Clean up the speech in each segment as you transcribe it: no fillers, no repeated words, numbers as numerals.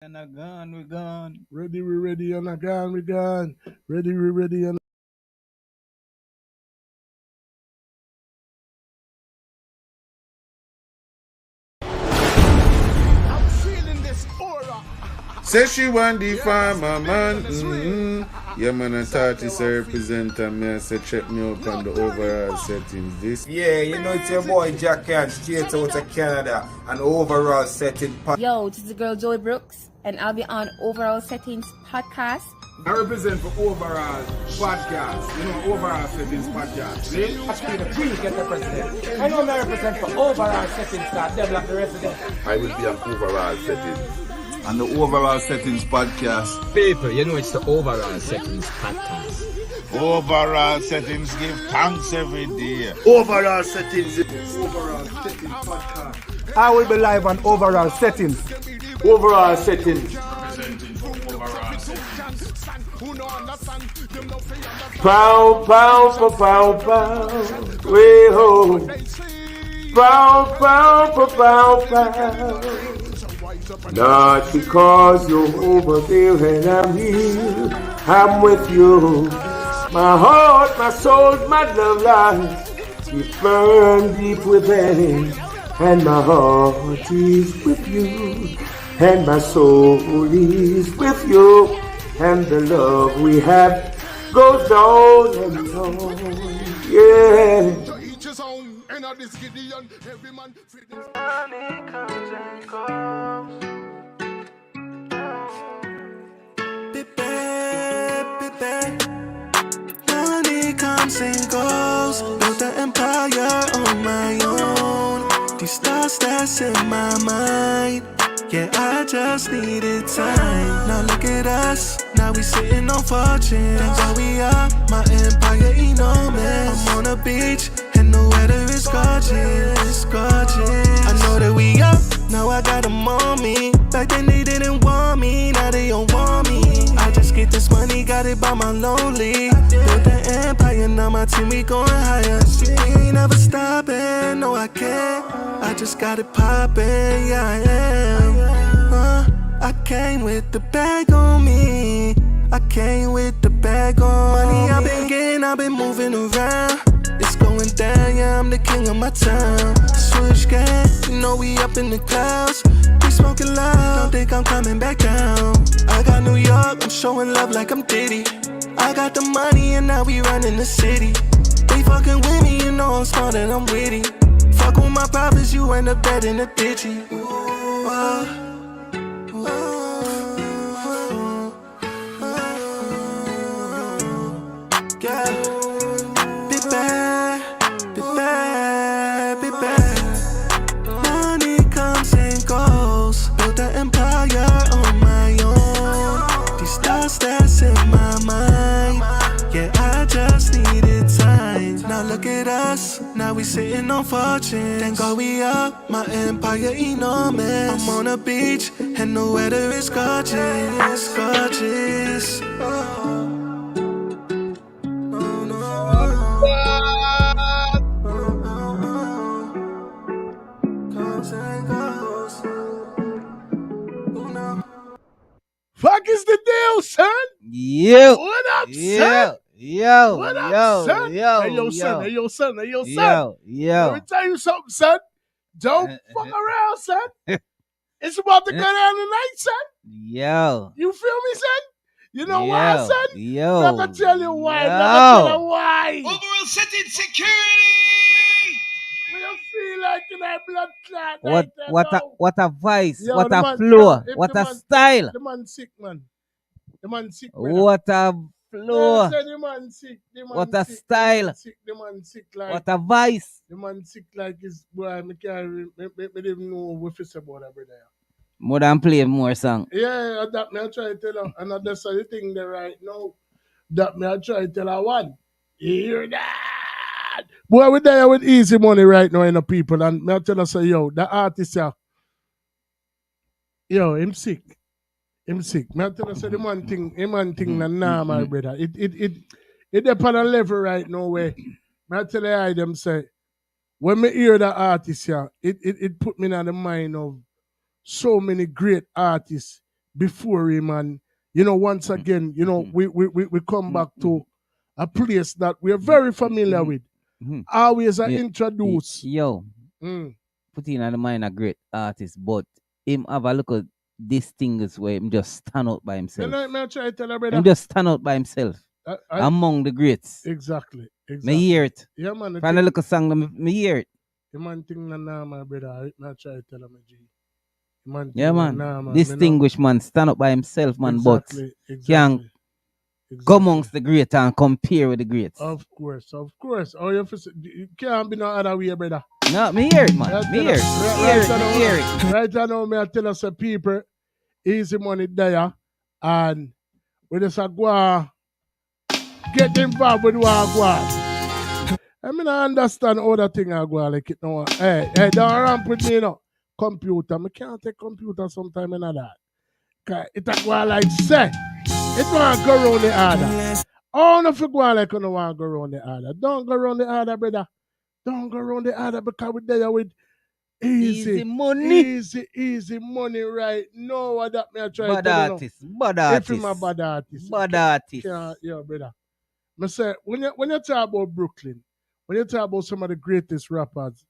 And a gun, we gone. Ready, we ready, and again, we gone. Ready, we ready, and I'm feeling this aura. Say she want the farmer man. Yeah, man, I thought it's a representative. Me, I said check me up on the overall settings. This. Yeah, you know it's your boy Jack and straight out of Canada and overall setting. Yo, this is the girl Joey Brooks, and I'll be on Overall Settings podcast. I represent for overall podcast, overall settings podcast. Watch me the queen get the president. I know I represent for overall settings that develop the resident. I will be on overall settings. On the overall settings podcast. People, you know it's the overall settings podcast. Overall settings give thanks every day. Overall settings. Overall settings podcast. I will be live on overall settings. Overall settings. Pow, pow, pow, pow, pow, way ho. Pow, pow, pow, pow, pow. Not because you're over there and I'm here, I'm with you. My heart, my soul, my love lies, you burn deep within, and my heart is with you, and my soul is with you, and the love we have goes on and on, yeah. Money comes and goes. Money comes and goes. Built an empire on my own. These stars that's in my mind. Yeah, I just needed time. Now look at us. Now we sitting on fortune. Thank God we are. My empire enormous. I'm on a beach and the weather is gorgeous. Gorgeous. I know that we up. Now I got them on me. Back then they didn't want me. Now they don't want me. I just get this money, got it by my lonely. Built an empire, now my team we going higher. We ain't never stopping, no I can't. I just got it popping, yeah I am. I came with the bag on me. I came with the bag on me. Money I've been getting, I've been moving around. It's going down, yeah I'm the king of my town. Switch gang, you know we up in the clouds. We smoking loud, don't think I'm coming back down. I got New York, I'm showing love like I'm Diddy. I got the money and now we running the city. They fucking with me, you know I'm smart and I'm witty. Fuck with my profits, you end up dead in the ditchy. Yeah. Money comes and goes. Built an empire on my own. These stars that's in my mind. Yeah, I just needed time. Now look at us. Now we sitting on fortune. Thank God we up. My empire enormous. I'm on a beach and the weather is gorgeous. Gorgeous. Fuck is the deal, son? Yo. What up, son? Yo. What up, son? Yo. Hey, yo, son. Hey, yo, son. Hey, yo, son. Yo. Let me tell you something, son. Don't fuck around, son. It's about to go down tonight, son. Yo. You feel me, son? You know why, son? Yo. I'm gonna tell you why. I'm gonna tell you why. Overall setting security. We don't feel like in that blood clot. What a voice, Yo, what the a man- flow, if what the a man- style. The man sick, man. The man sick, brother. What a flow. The man sick. The man What a sick, style. The man sick, the man sick like. What a voice. The man sick like his boy. Me can't even know what it's about that, brother. More than play more song. Yeah, that me I try to tell her. And that's the thing there right now. That me I try to tell her one. You hear that? Boy, we're there with easy money right now, you know, people. And me I tell her, say, yo, the artist, yo, him sick. Him sick. Me I tell her, say, the man thing, nah, my brother. It upon a level right now where, me I tell her, them say, when me hear the artist, it put me in the mind of so many great artists before him, and once again, we come back to a place that we are very familiar with. Always introduce. Yo, put in the mind a great artist, but him have a look at distinguished way. Him just stand out by himself. May I try to tell you, brother? Him just stand out by himself among the greats. Exactly. Me hear it. Yeah, man. Find a look at song, me hear it. The man thing na my brother. May I try to tell you, G. Yeah, man. Distinguished man, stand up by himself, man. Exactly. But can't go amongst the great and compare with the greats. Of course. Oh, you can't be no other way, brother. No, me hear it, man. Me hear it. Right now, me I tell us people, Eazi money there, and we just go get involved with what I go. I mean, I understand all the thing I go like it now. Hey, don't ramp with me, computer. I can't take computer sometime in that. It go like say. It don't go around the other. Oh, no, if you go like you don't want to go around the other. Don't go around the other, brother. Don't go around the other because we're there with easy money. Easy money right now. What that me I try bad to artist. Bad artist. If him a bad artist. Bad artist. Yeah, brother. I say, when you talk about Brooklyn, when you talk about some of the greatest rappers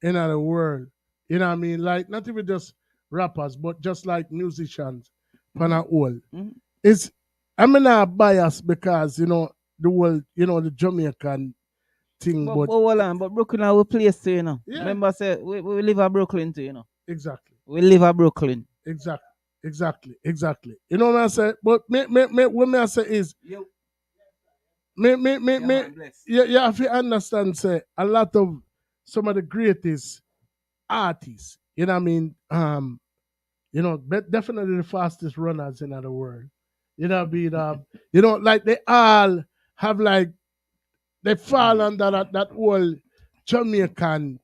in the world, you know what I mean? Like, not even just rappers, but just like musicians, pan all. I'm not biased because, the world, the Jamaican thing. But Brooklyn our place too, Yeah. Remember I said we live at Brooklyn too, Exactly. We live at Brooklyn. Exactly. You know what I say? But what me I say is you have to understand, say, a lot of some of the greatest artists, you know what I mean? Definitely the fastest runners in the world. You know what I mean? Like they all have they fall under that whole Jamaican,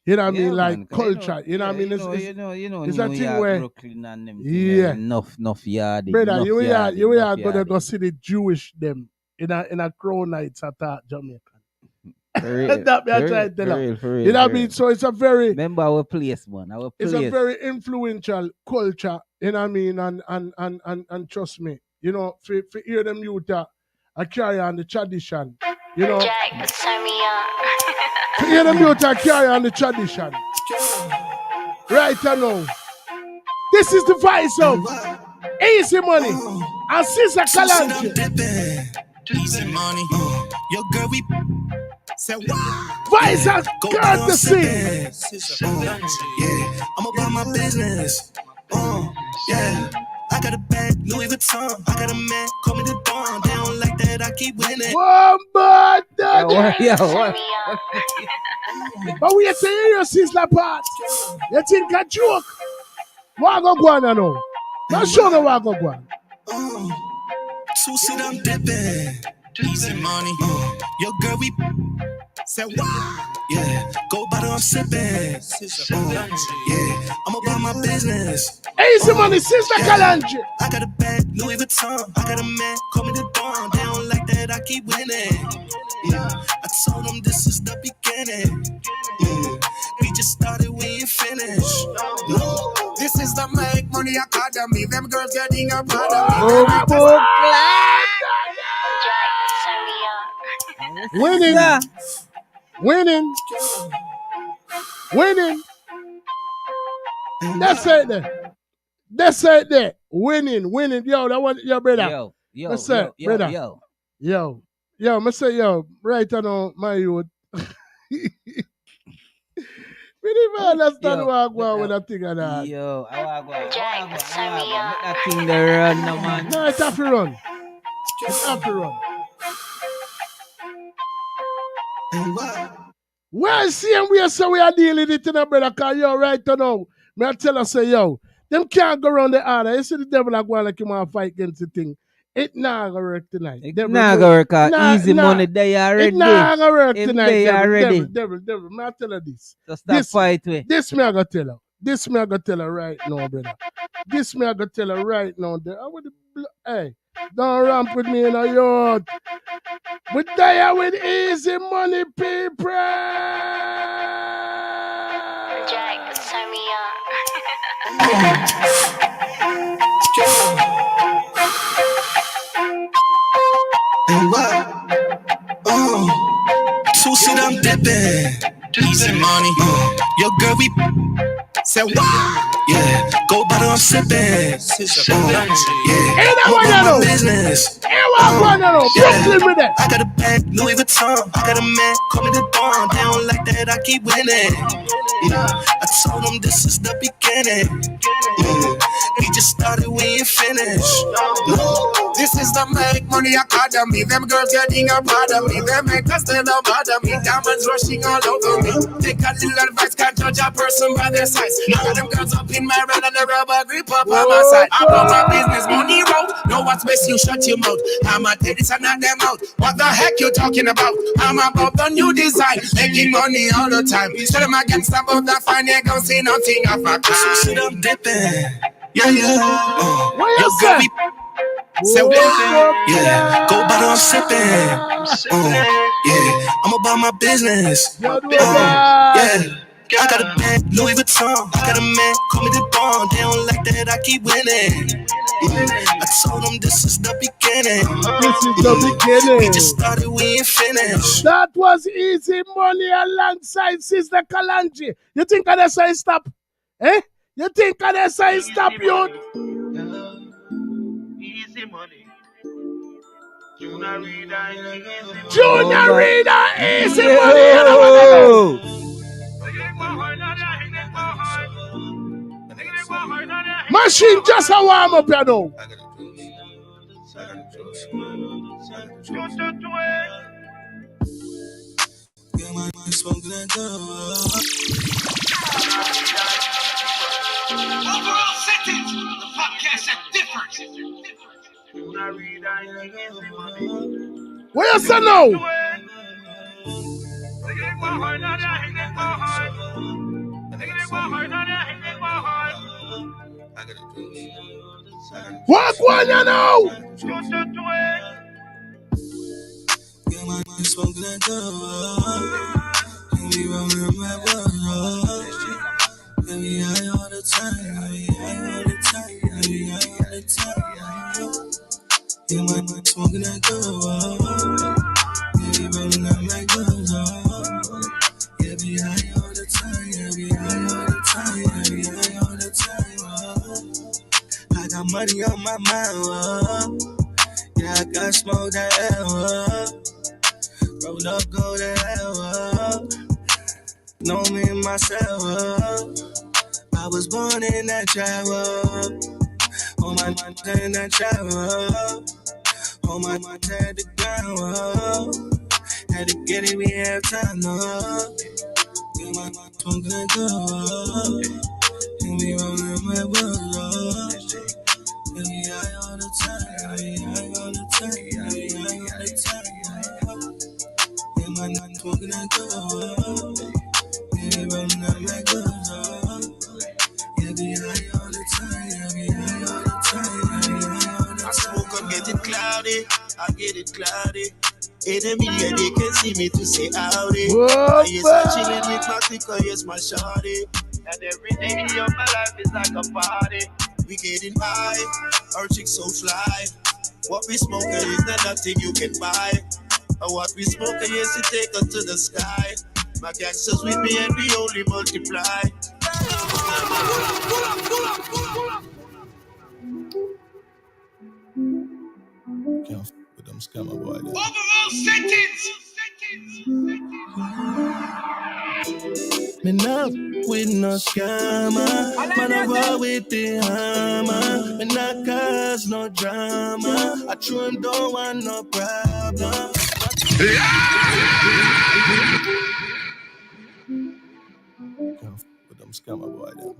you know what I mean, like man, culture. You know what I mean? It's a thing where Brooklyn and them enough yard. Brother, you are gonna go see the Jewish them in a crow nights at Jamaican. That me I try to tell you. You know what I mean? So it's a very remember our place, man. Our place. It's a very influential culture, you know what I mean, and trust me, for hear them youth I carry on the tradition. Jack, sign me up. For hear them youth I carry on the tradition. Right now. This is the voice of Eazi Money and Sister Kalanji. Easy money. Your girl, we say wow. Voice of courtesy. Yeah, I'm about my business. Yeah. I got a bag, Louis Vuitton. I got a man, call me the Dawn. They don't like that, I keep winning. One more what? But we have to hear your sister part. You think a joke? What go on now? Not sure no what go on. 2 seat, I'm dipping. Easy money. Your girl, we say wow. Yeah, go bottle, I'm sipping. Yeah, I'm about my business. Eazi Money, Sister Kalanji. I got a bag, Louis Vuitton. I got a man, call me the Dawn. They don't like that, I keep winning. I told them this is the beginning. We just started, we ain't finished. No. This is the Make Money Academy. Them girls getting up out Winning. That's it there. Winning. Yo, that one, yo, brother. Yo, brother. Yo, I say, yo, right now, my youth. We didn't even understand what I'm going with that thing and that. Yo, I want to go. Jack, sign me up. That thing there run, no man. No, it's have to run. Well, see, and we are dealing with it, brother, because yo, right now, me I tell us, say, yo, them can't go around the other. You see the devil are going like you want to fight against the thing. It not gonna work tonight. It not gonna work. Eazi Money, they already. It not gonna work tonight. They already. Devil. Me I tell her this. So stop fight with. This me I gotta tell her. This me I gotta tell her right now, brother. This me I gotta tell her right now. Hey, don't ramp with me in a yard. We die with Eazi Money, people. Jack, sign me up. And what? Oh, two seat I'm dipping. Easy money. Your girl, we say what? Yeah, go bottle, I'm sipping. Yeah, I'm about my business. Brooklyn with it. I got a bag, Louis Vuitton. I got a man, call me the Dawn. They don't like that, I keep winning. Yeah, I told them this is the beginning. We just started, we ain't finished. This is the Make Money Academy. Them girls getting a part of me. Them make us they don't bother me. Diamonds rushing all over me. Take a little advice, can't judge a person by their size. I got them girls up in my red and the rubber grip up on my side. I'm on my business, money road. Know what's best, you shut your mouth. I'm a tell this and not them out. What the heck you talking about? I'm about the new design. Making money all the time. Tell them against about that fine, they don't see nothing of a kind. So I'm dipping. Yeah. What you say? Say what? Yeah, go bottle, I'm sipping. Yeah, I'm about my business. Yeah, I got a bag, Louis Vuitton. I got a man, call me the Dawn. They don't like that, I keep winning. I told them this is the beginning. We just started, we ain't finished. That was Easy Money alongside Sister Kalanji. You think I say stop? Eh? You think I say stop, you? Easy money. Junior Reader, Easy Money. Machine just a warm up, you know. Overall settings, the podcast are different. Where you say now? What one you know? All the time. Yeah, my mind smoking that good. Yeah, be rolling up like good. Yeah, be high all the time. Yeah, be high all the time. Yeah, be high all the time. I got money on my mind. Yeah, I got smoke that hell. Roll up, go to hell. Know me and myself. I was born in that travel. On my mind in that travel. On my mind had to go. Had to get it, we have time, no. Get my mind smoking that good. And we rolling my world. And we high all the time. We high all the time. We high all the time. Get my mind smoking that good. And we rolling up like good. Yeah, be high all the time. Yeah, be high all the time. I smoke, I get it cloudy. I get it cloudy. In the media, they can see me to say howdy. Yes, I'm chilling with my clicker, yes, my shawty. And every day of my life is like a party. We getting high, our chicks so fly. What we smoking is not nothing you can buy. And what we smoking, yes, it take us to the sky. My gangsters with me and we only multiply. With them scammer boy. Overall settings. Me not with no scammer. Man, I roll with the hammer. Me not cause no drama. I true him don't want no problem. With them scammer boy them.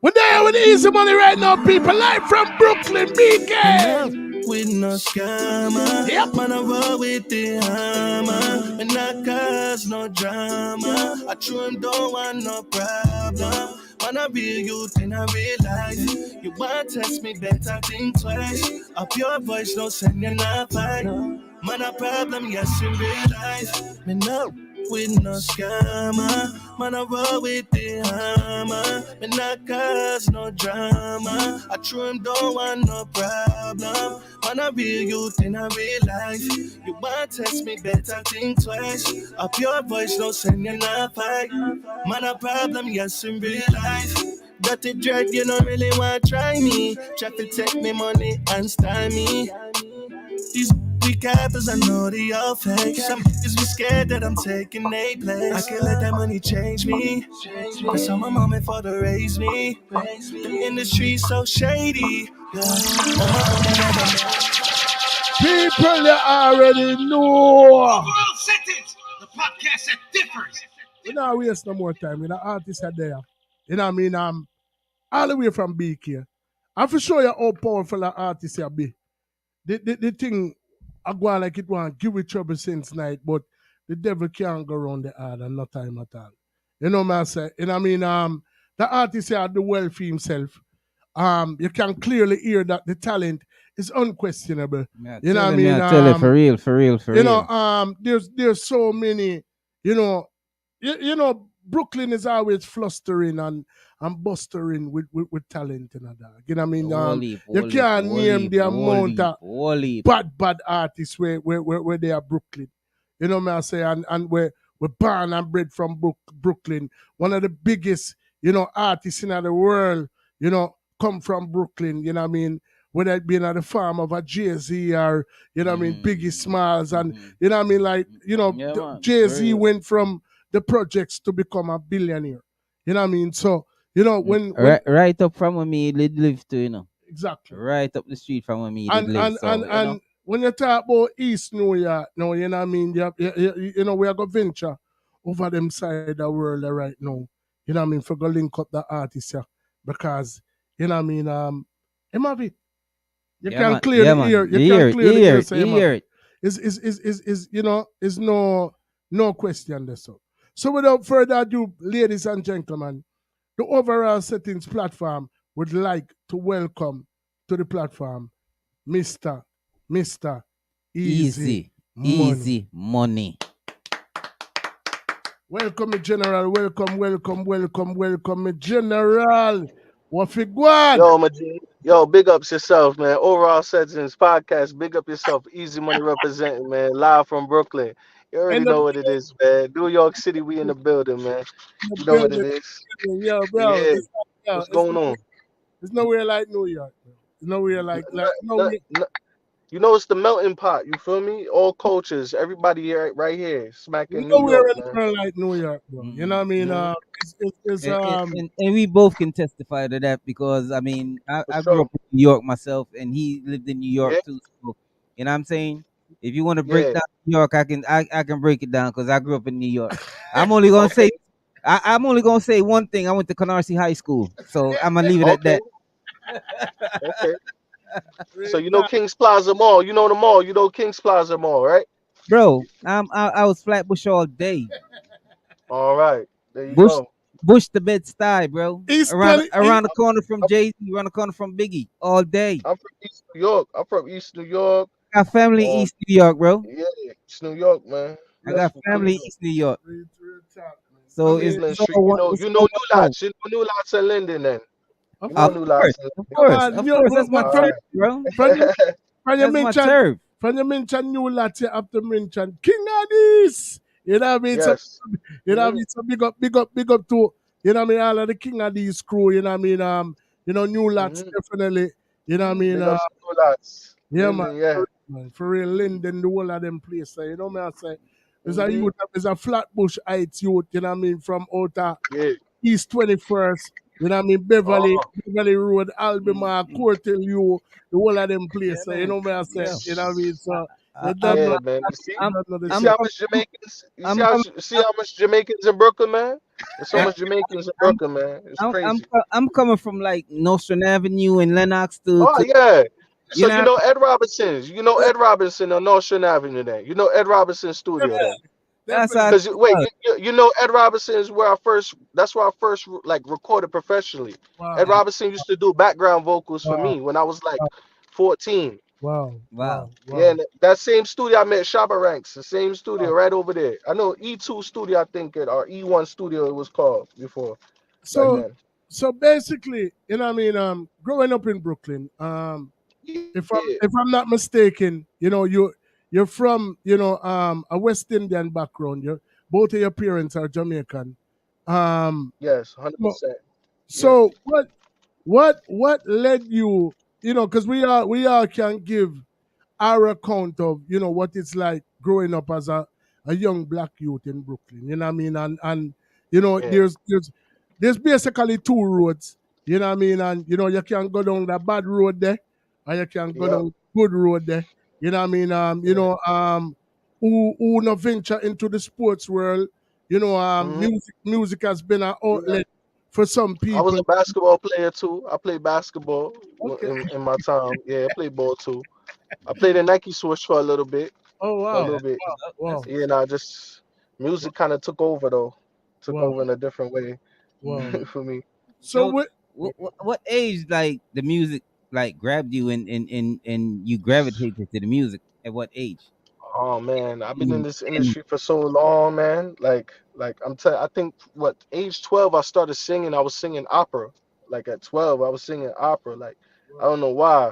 We're there with Easy Money right now, people. Live from Brooklyn, BK. With no scammer. Yep. Man, I roll with the hammer. Me not cause no drama. I true him don't want no problem. Man, I real youth in a real life. You want to test me, better think twice. Up your voice, no send you not fight. Man, a problem, yes, in real life. Me know with no scammer. Man, I roll with the hammer. Me not cause no drama. I true him don't want no problem. Man, I real youth in a real life. You want test me, better think twice. Up your voice, no send you not fight. Man, a problem, yes, in real life. Dirty drug, you don't really want to try me. Try to take me money and style me. These weak apples, I know they all fake. Some niggas be scared that I'm taking their place. I can't let that money change me. That's how my mama fought to raise me. The industry's so shady. People, you already know. Overall sentence, the podcast that differs. We not waste no more time. The artists are there. You know what I mean? All the way from BK. I for show you how powerful the artists you be. The thing I go on like it want give it trouble since night, but the devil can't go around the hard and no time at all. You know what I say? You know what I mean? The artist here the wealthy himself. You can clearly hear that the talent is unquestionable. Yeah, you know what I mean? I tell you, for real. You know, there's so many, you know, Brooklyn is always flustering and bustering with talent and that. You know what I mean? You can't name the amount of bad artists where they are Brooklyn. You know what I say? And we're born and bred from Brooklyn. One of the biggest, you know, artists in the world, you know, come from Brooklyn. You know what I mean? Whether it be at the farm of a Jay-Z or, you know what I mean, Biggie Smalls. And, you know what I mean? Like, you know, Jay-Z went from the projects to become a billionaire. You know what I mean? So, you know, when right up from where me live to, you know. Exactly. Right up the street from where me live. And when you talk about East New York, now, you know what I mean? You know, we are going to venture over them side of the world right now. You know what I mean? For go link up the artists here. Because, you know what I mean? Him have it. You can clearly hear. You can clearly hear it. Is you know, is no question there. So without further ado, ladies and gentlemen, the Overall Settings platform would like to welcome to the platform Mr. Eazi Money. Welcome, me General. Welcome, me General. What for go? Yo, big ups yourself, man. Overall Settings podcast. Big up yourself. Easy Money representing, man. Live from Brooklyn. You already know what it is, man. New York City, we in the building, man. You know what it is. Yo, bro. Yeah. What's going on? It's nowhere like New York, bro. It's nowhere like you know, it's the melting pot. You feel me? All cultures, everybody here, right here, smacking New nowhere York, man. like New York, bro. You know what I mean? And we both can testify to that because I mean I grew up in New York myself, and he lived in New York too. So, you know what I'm saying? If you want to break down New York, I can break it down because I grew up in New York. I'm only gonna say I'm only gonna say one thing. I went to Canarsie High School, so I'm gonna leave it at that. Okay. So you know Kings Plaza Mall. You know the mall. You know Kings Plaza Mall, right? Bro, I was Flatbush all day. All right, there you go. Bush to Bed-Stuy, bro. Around the corner from Jay-Z, around the corner from Biggie, all day. I'm from East New York. I got family in East New York, bro. Yeah, East New York, man. I got family in East New York. So it's you know New Lots. You know New Lots in Linden, then. Of course, that's my turf, bro. When you mention New Lots, you have to mention King Addies. You know what I mean? Yes. So, you know what I mean? So big up to, you know what I mean, all of the King Addies crew, you know what I mean? You know, New Lots definitely, you know what I mean? New Lots. Yeah, Linden, man. For real, Linden, the whole of them places. You know what I say? There's a Flatbush Heights youth, you know what I mean, from out East 21st. You know what I mean? Beverly Road, Albemarle, Courtelieu, the whole of them places. You know what I say? You know what I mean? So, man. You see how much Jamaicans in Brooklyn, man? There's so much Jamaicans in Brooklyn, man. It's crazy. I'm coming from like Nostrand Avenue and Lenox to. Oh yeah. So you know Ed Robinson. You know Ed Robinson on Nostrand Avenue there. You know Ed Robinson's studio there. Because you know Ed Robinson is where that's where I first like recorded professionally. Wow. Ed Robinson used to do background vocals for me when I was like 14. Wow. Wow. Yeah, and that same studio I met Shabba Ranks, the same studio right over there. I know E2 studio, I think it, or E1 studio it was called before, back So then. so basically, growing up in Brooklyn, Yeah, if I'm not mistaken, you're from, a West Indian background. Both of your parents are Jamaican. Um yes, so 100%. Yeah, so what led you, because we all can give our account of, what it's like growing up as a young black youth in Brooklyn. You know what I mean? And yeah, there's basically two roads. You know what I mean? And you can go down the bad road there, or you can go yep, down good road there. You know what I mean? yeah. Who no venture into the sports world. Hmm. Music has been an Yeah. outlet for some I was people. a basketball player too. I played basketball Okay. in my time. Yeah, I played ball too. I played in Nike Swoosh for a little bit. Oh For a wow, little bit. wow, Yeah, and I just music kind of took over though. Took wow, over in a different way wow. for me. So So, what? what age like the music like grabbed you and you gravitated to the music? At what age? Oh man, I've been in Mm, this and industry for so long, man. Like I think what age 12 I started singing. I was singing opera. Like at 12, I was singing opera. Like I don't know why,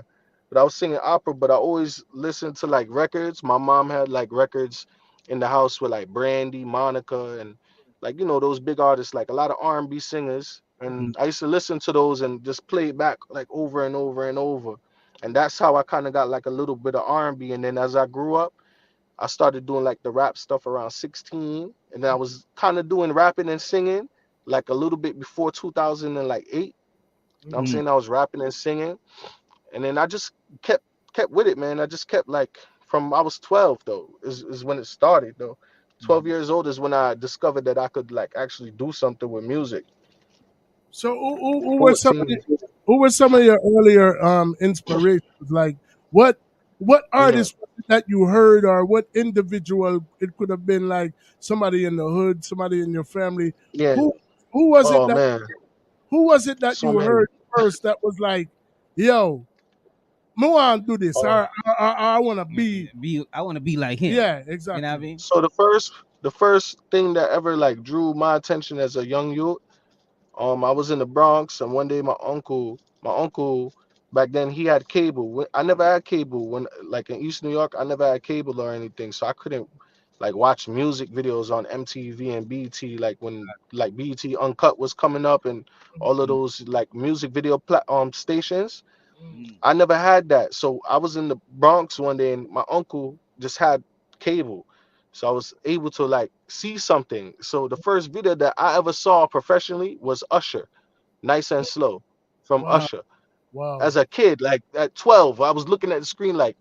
but I was singing opera. But I always listened to like records. My mom had like records in the house with like Brandy, Monica, and like those big artists, like a lot of R&B singers. And mm, I used to listen to those and just play it back like over and over and over. And that's how I kind of got like a little bit of R&B. And then as I grew up, I started doing like the rap stuff around 16, and then I was kind of doing rapping and singing like a little bit before 2008. I'm mm, saying I was rapping and singing, and then I just kept with it, man. I just kept like from I was 12 though is when it started though. 12 years old is when I discovered that I could like actually do something with music. So Fourteen. who were some of your earlier inspirations? Like what Yeah, artist was it that you heard, or what individual? It could have been like somebody in the hood, somebody in your family. yeah. Who who was it Oh that man, who was it that so you many. heard first that was like, yo, I want to do this, Uh, or I want to be. I want to be like him. Yeah, You know what I exactly. mean? so the first thing that ever like drew my attention as a young youth. I was in the Bronx, and one day my uncle, back then he had cable. I never had cable when, like in East New York, I never had cable or anything, so I couldn't like watch music videos on MTV and BT like when like BT Uncut was coming up and all of Mm, those like music video stations. mm, I never had that, so I was in the Bronx one day, and my uncle just had cable. So I was able to like see something. So the first video that I ever saw professionally was Usher, Nice and Slow, from Wow, Usher. wow. As a kid, like at 12, I was looking at the screen like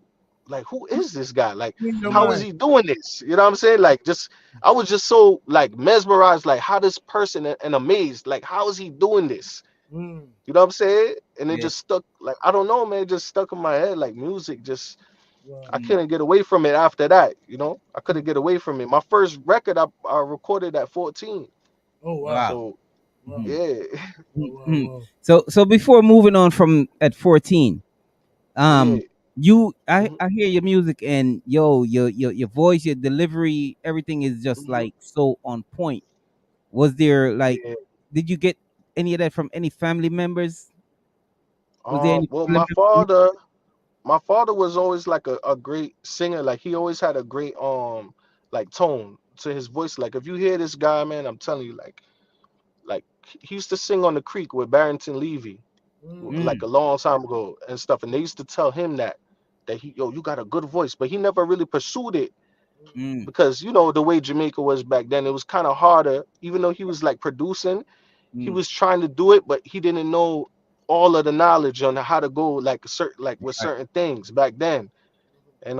who is this guy? Like In your how is mind. he doing this? You know what I'm saying? Like just I was just so like mesmerized, like how this person and amazed, like how is he doing this? Mm, You know what I'm saying? And it yeah. just stuck, like I don't know, man, it just stuck in my head. Like music just wow. I Mm, couldn't get away from it after that, you know? I couldn't get away from it. My first record I recorded at 14. Oh wow, Wow. So wow, Mhm, yeah, mhm. wow. So before moving on from at 14, yeah. you Hmm. I hear your music and your voice, your delivery, everything is just Hmm. like so on point. Was there like Yeah. did you get any of that from any family members? Was there any Well family my father was always like a great singer. Like he always had a great like tone to his voice. Like if you hear this guy, man, I'm telling you, like he used to sing on the creek with Barrington Levy like members? a long time ago and stuff. And they used to tell him that you got a good voice, but he never really pursued it Mm, because the way Jamaica was back then, it was kind of harder. Even though he was like producing, he mm, was trying to do it, but he didn't know all of the knowledge on how to go like certain like with right. certain things back then. And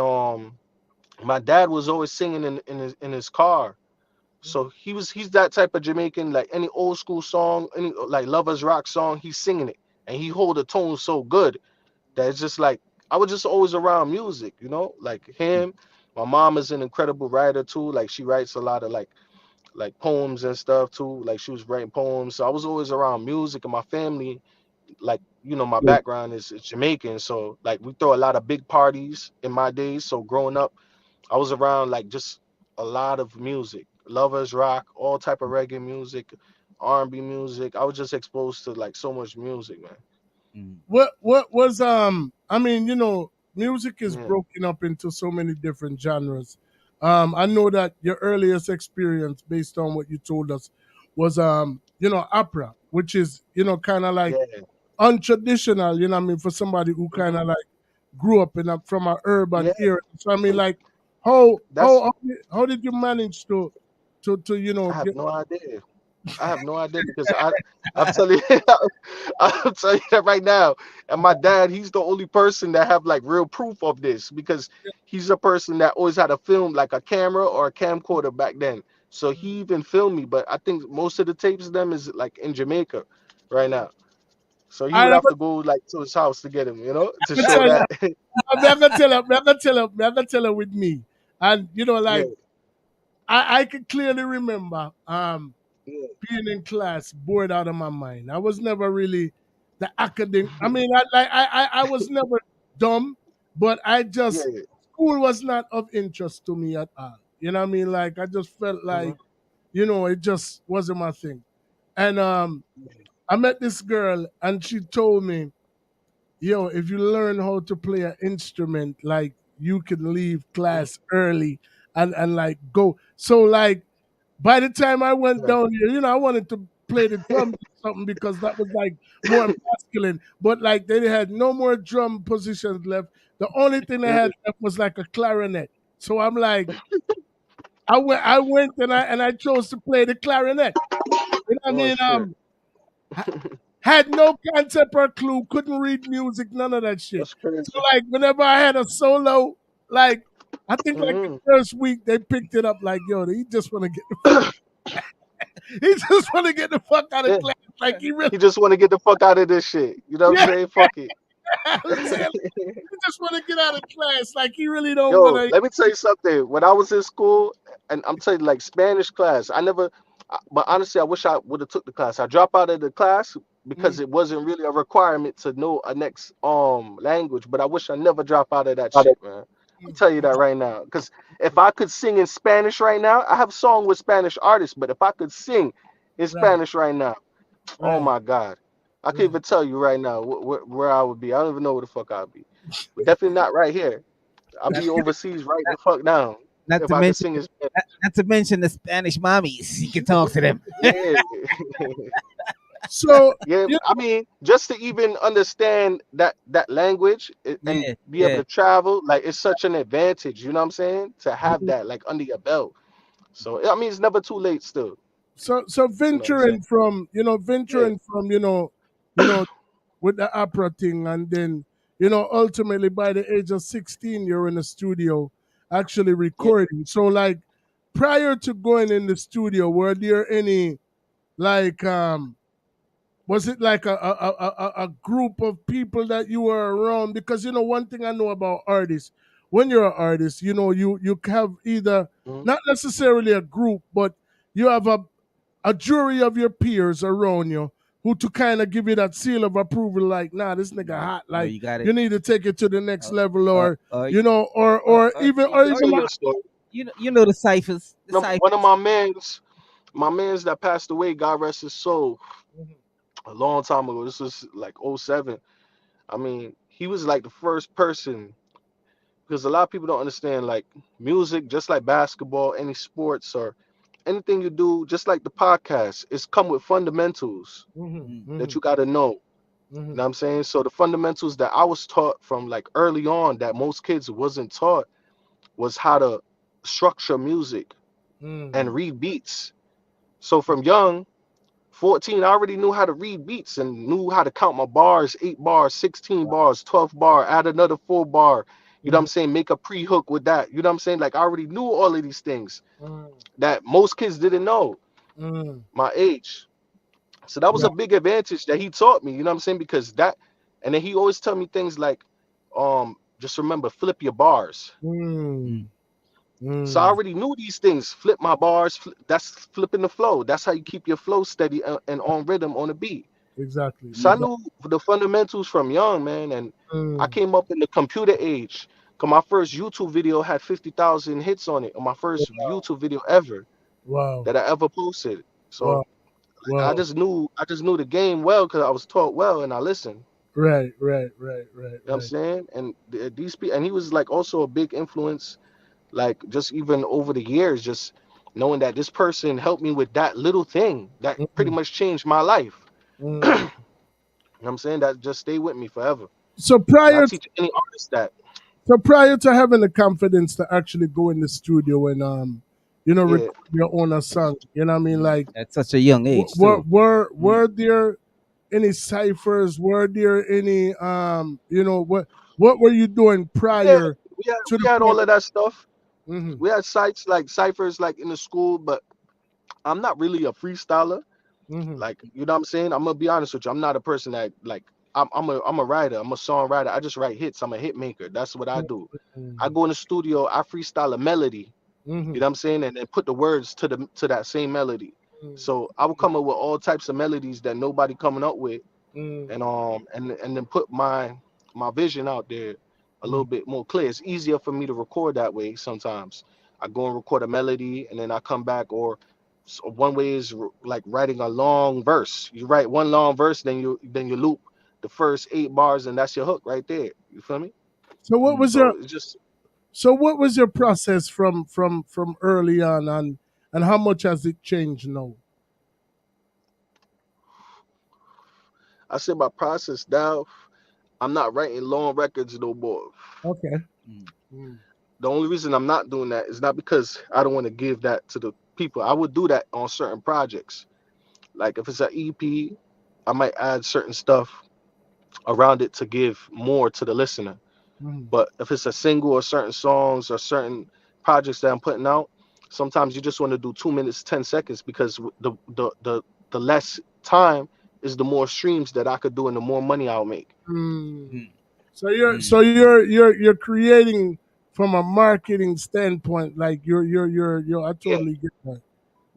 my dad was always singing in his car. So he's that type of Jamaican, like any old school song, any like lovers rock song, he's singing it. And he hold a tone so good that it's just like I was just always around music, like Mm, him. My mom is an incredible writer too. Like she writes a lot of like poems and stuff too. Like she was writing poems. So I was always around music, and my family like, my background is Jamaican, so like we throw a lot of big parties in my days. So growing up, I was around like just a lot of music, lovers rock, all type of reggae music, R&B music. I was just exposed to like so much music, man. What was I mean, music is broken up into so many different genres. I know that your earliest experience, based on what you told us, was opera, which is kind of like untraditional. I mean, for somebody who kind of like grew up from an urban era. So I mean, like, how did you manage to I have no idea. I have no idea because I'm telling you, I'm telling you that right now. And my dad, he's the only person that have like real proof of this because he's a person that always had a film, like a camera or a camcorder back then. So he even filmed me, but I think most of the tapes of them is like in Jamaica right now. So he would have to go like to his house to get him, to show that. I'm gonna tell her with me. And like I can clearly remember being in class, bored out of my mind. I was never really the academic. I mean, I was never dumb, but I just school was not of interest to me at all. You know what I mean? Like I just felt like, it just wasn't my thing. And I met this girl, and she told me, "Yo, if you learn how to play an instrument, like you can leave class early and like go." So like by the time I went down here, I wanted to play the drums or something because that was like more masculine. But like they had no more drum positions left. The only thing they had left was like a clarinet. So I'm like, I went and I chose to play the clarinet. You know what I mean? Had no concept or clue, couldn't read music, none of that shit. So like whenever I had a solo, like I think like the first week they picked it up like, yo, he just want to get the fuck. He just want to get the fuck out of class. Like he just want to get the fuck out of this shit. You know what I'm saying? Fuck it. He just want to get out of class. Like he really don't Yo, want to. let me tell you something. When I was in school, and I'm telling you, like Spanish class, but honestly, I wish I would have took the class. I dropped out of the class because it wasn't really a requirement to know a next language. But I wish I never dropped out of that shit, man. I'll tell you that right now. Because if I could sing in Spanish right now, I have a song with Spanish artists, but if I could sing in Spanish right now, oh my God. I can't even tell you right now where I would be. I don't even know where the fuck I'd be. But definitely not right here. I'll be overseas right the fuck down. Not if to I mention, could sing in Spanish. not to mention the Spanish mommies. You can talk to them. Yeah. So yeah, I mean, just to even understand that language and be able to travel, like it's such an advantage. You know what I'm saying? To have that like under your belt. So I mean, it's never too late still. So venturing from with the opera thing, and then ultimately by the age of 16 you're in the studio actually recording. So like prior to going in the studio, were there any like was it like a group of people that you were around? Because one thing I know about artists, when you're an artist, you have either not necessarily a group, but you have a jury of your peers around you who to kind of give you that seal of approval, like, nah, this nigga hot, like you need to take it to the next level, or even you know the ciphers. One of my mans that passed away, God rest his soul, a long time ago. This was like 07. I mean, he was like the first person, because a lot of people don't understand, like music, just like basketball, any sports or anything you do, just like the podcast, it's come with fundamentals that you got to know. You know what I'm saying? So the fundamentals that I was taught from like early on that most kids wasn't taught was how to structure music and read beats. So from young, 14, I already knew how to read beats and knew how to count my bars, 8 bars, 16 bars, 12 bar, add another 4 bar. You know what I'm saying? Make a pre-hook with that. You know what I'm saying? Like I already knew all of these things that most kids didn't know my age. So that was a big advantage that he taught me, you know what I'm saying? Because that, and then he always tell me things like, just remember, flip your bars. So I already knew these things. Flip my bars. That's flipping the flow. That's how you keep your flow steady and on rhythm on the beat. exactly. So I knew the fundamentals from young, man, and I came up in the computer age. Cause my first YouTube video had 50,000 hits on it, on my first YouTube video ever Wow. that I ever posted. So Wow. like, Wow. I just knew the game well because I was taught well and I listened. Right. You know what I'm saying? And these people, and he was like also a big influence, like just even over the years, just knowing that this person helped me with that little thing that pretty much changed my life. You know what I'm saying? That just stay with me forever. So And I prior teach any artist that. So prior to having the confidence to actually go in the studio and record your own song, you know what I mean? Like at such a young age too. were there any ciphers? Were there any what were you doing Yeah, prior to we the had point? all of that stuff. Mm-hmm. We had sites like ciphers like in the school, but I'm not really a freestyler. Mm-hmm. Like, you know what I'm saying? I'm gonna be honest with you. I'm not a person that like I'm a writer. I'm a songwriter. I just write hits. I'm a hit maker. That's what I do. I go in the studio. I freestyle a melody. Mm-hmm. You know what I'm saying? And then put the words to that same melody. So I would come up with all types of melodies that nobody coming up with, and then put my vision out there a little bit more clear. It's easier for me to record that way sometimes. I go and record a melody and then I come back, or so one way is like writing a long verse. You write one long verse, then you loop the first 8 bars, and that's your hook right there. You feel me? So what was So your it's just process from early on, and how much has it changed now? I say my process now. I'm not writing long records no more. Okay. The only reason I'm not doing that is not because I don't want to give that to the people. I would do that on certain projects. Like if it's an EP, I might add certain stuff around it to give more to the listener. But if it's a single or certain songs or certain projects that I'm putting out, sometimes you just want to do 2 minutes, 10 seconds because the less time is the more streams that I could do and the more money I'll make. So you're creating from a marketing standpoint, like you're I totally get that.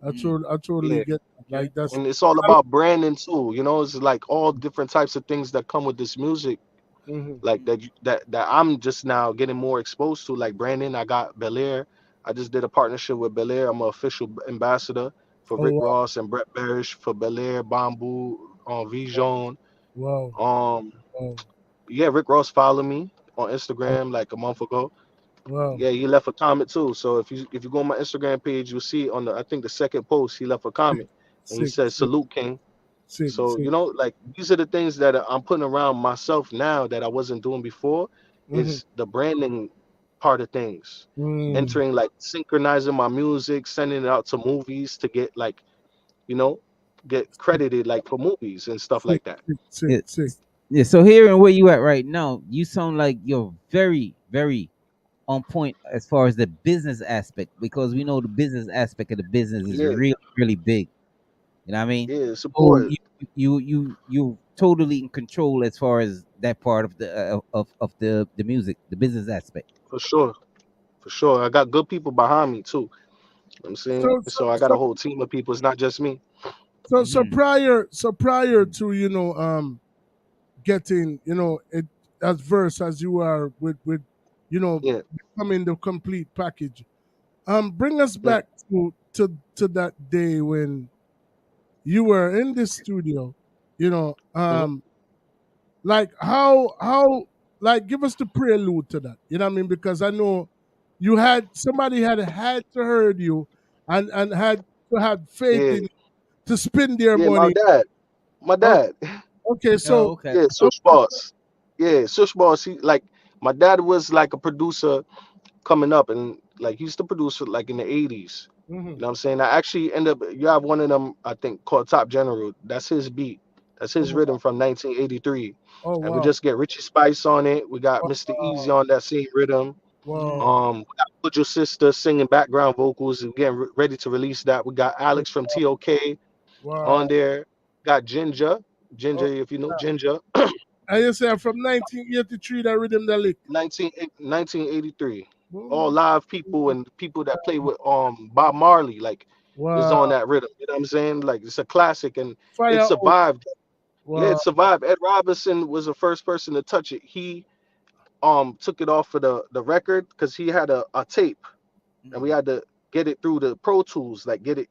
I totally Yeah. get that. Like that's And it's all about branding too. You know, it's like all different types of things that come with this music, like that I'm just now getting more exposed to, like branding. I got Bel Air. I just did a partnership with Bel Air. I'm an official ambassador for oh Rick wow. Ross and Brett Barish for Bel Air, Bamboo, Vision. Wow. Um, Wow. yeah, Rick Ross followed me on Instagram like a month ago. Wow. Yeah, he left a comment too. So if you go on my Instagram page, you'll see on the, I think the second post, he left a comment and he Sick, said, sick, "Salute, King." sick, So, sick. you know, like these are the things that I'm putting around myself now that I wasn't doing before, is the branding part of things. Entering, like synchronizing my music, sending it out to movies to get like, you know, get credited like for movies and stuff Sick, like that. sick, sick. Yeah, so hearing where you at right now, you sound like you're very, very on point as far as the business aspect, because we know the business aspect of the business is Yeah, really, really big. You know what I mean? yeah, it's So important you totally in control as far as that part of the of the music, the business aspect. for sure. For sure. I got good people behind me too. You know what I'm saying? So so So I got a so whole team of people. It's not just me. so prior to getting it as verse as you are with Yeah, becoming the complete package. Bring us yeah. back to that day when you were in the studio, Mhm. like how like give us the prelude to that. You know what I mean? Because I know you had somebody had to heard you and had to have faith Yeah, in to spend their yeah. My money. dad. My Oh, dad. okay, Oh, so okay. Yeah, Sush Boss. Yeah, Sush Boss. He like my dad was like a producer coming up, and like he used to produce like in the 80s. You know what I'm saying? I actually end up, you have one of them, I think, called Top General. That's his beat. That's his oh, rhythm from 1983. oh And we wow. just get Richie Spice on it. We got Mr. Eazi Wow. on that same rhythm. Wow. We got Put Your Sister singing background vocals and getting ready to release that. We got Alex from TOK on Wow. there. Got Ginger. Oh, Ginger, if you know yeah. Ginger. And you say from 1983 that rhythm that lick. 1983. All Boom. live people and people that play with Bob Marley like is Wow. on that rhythm. You know what I'm saying? Like it's a classic and it Firehouse. survived. Yeah, it survived. Ed Robinson was the first person to touch it. He took it off of the record because he had a tape, and we had to get it through the Pro Tools, like get it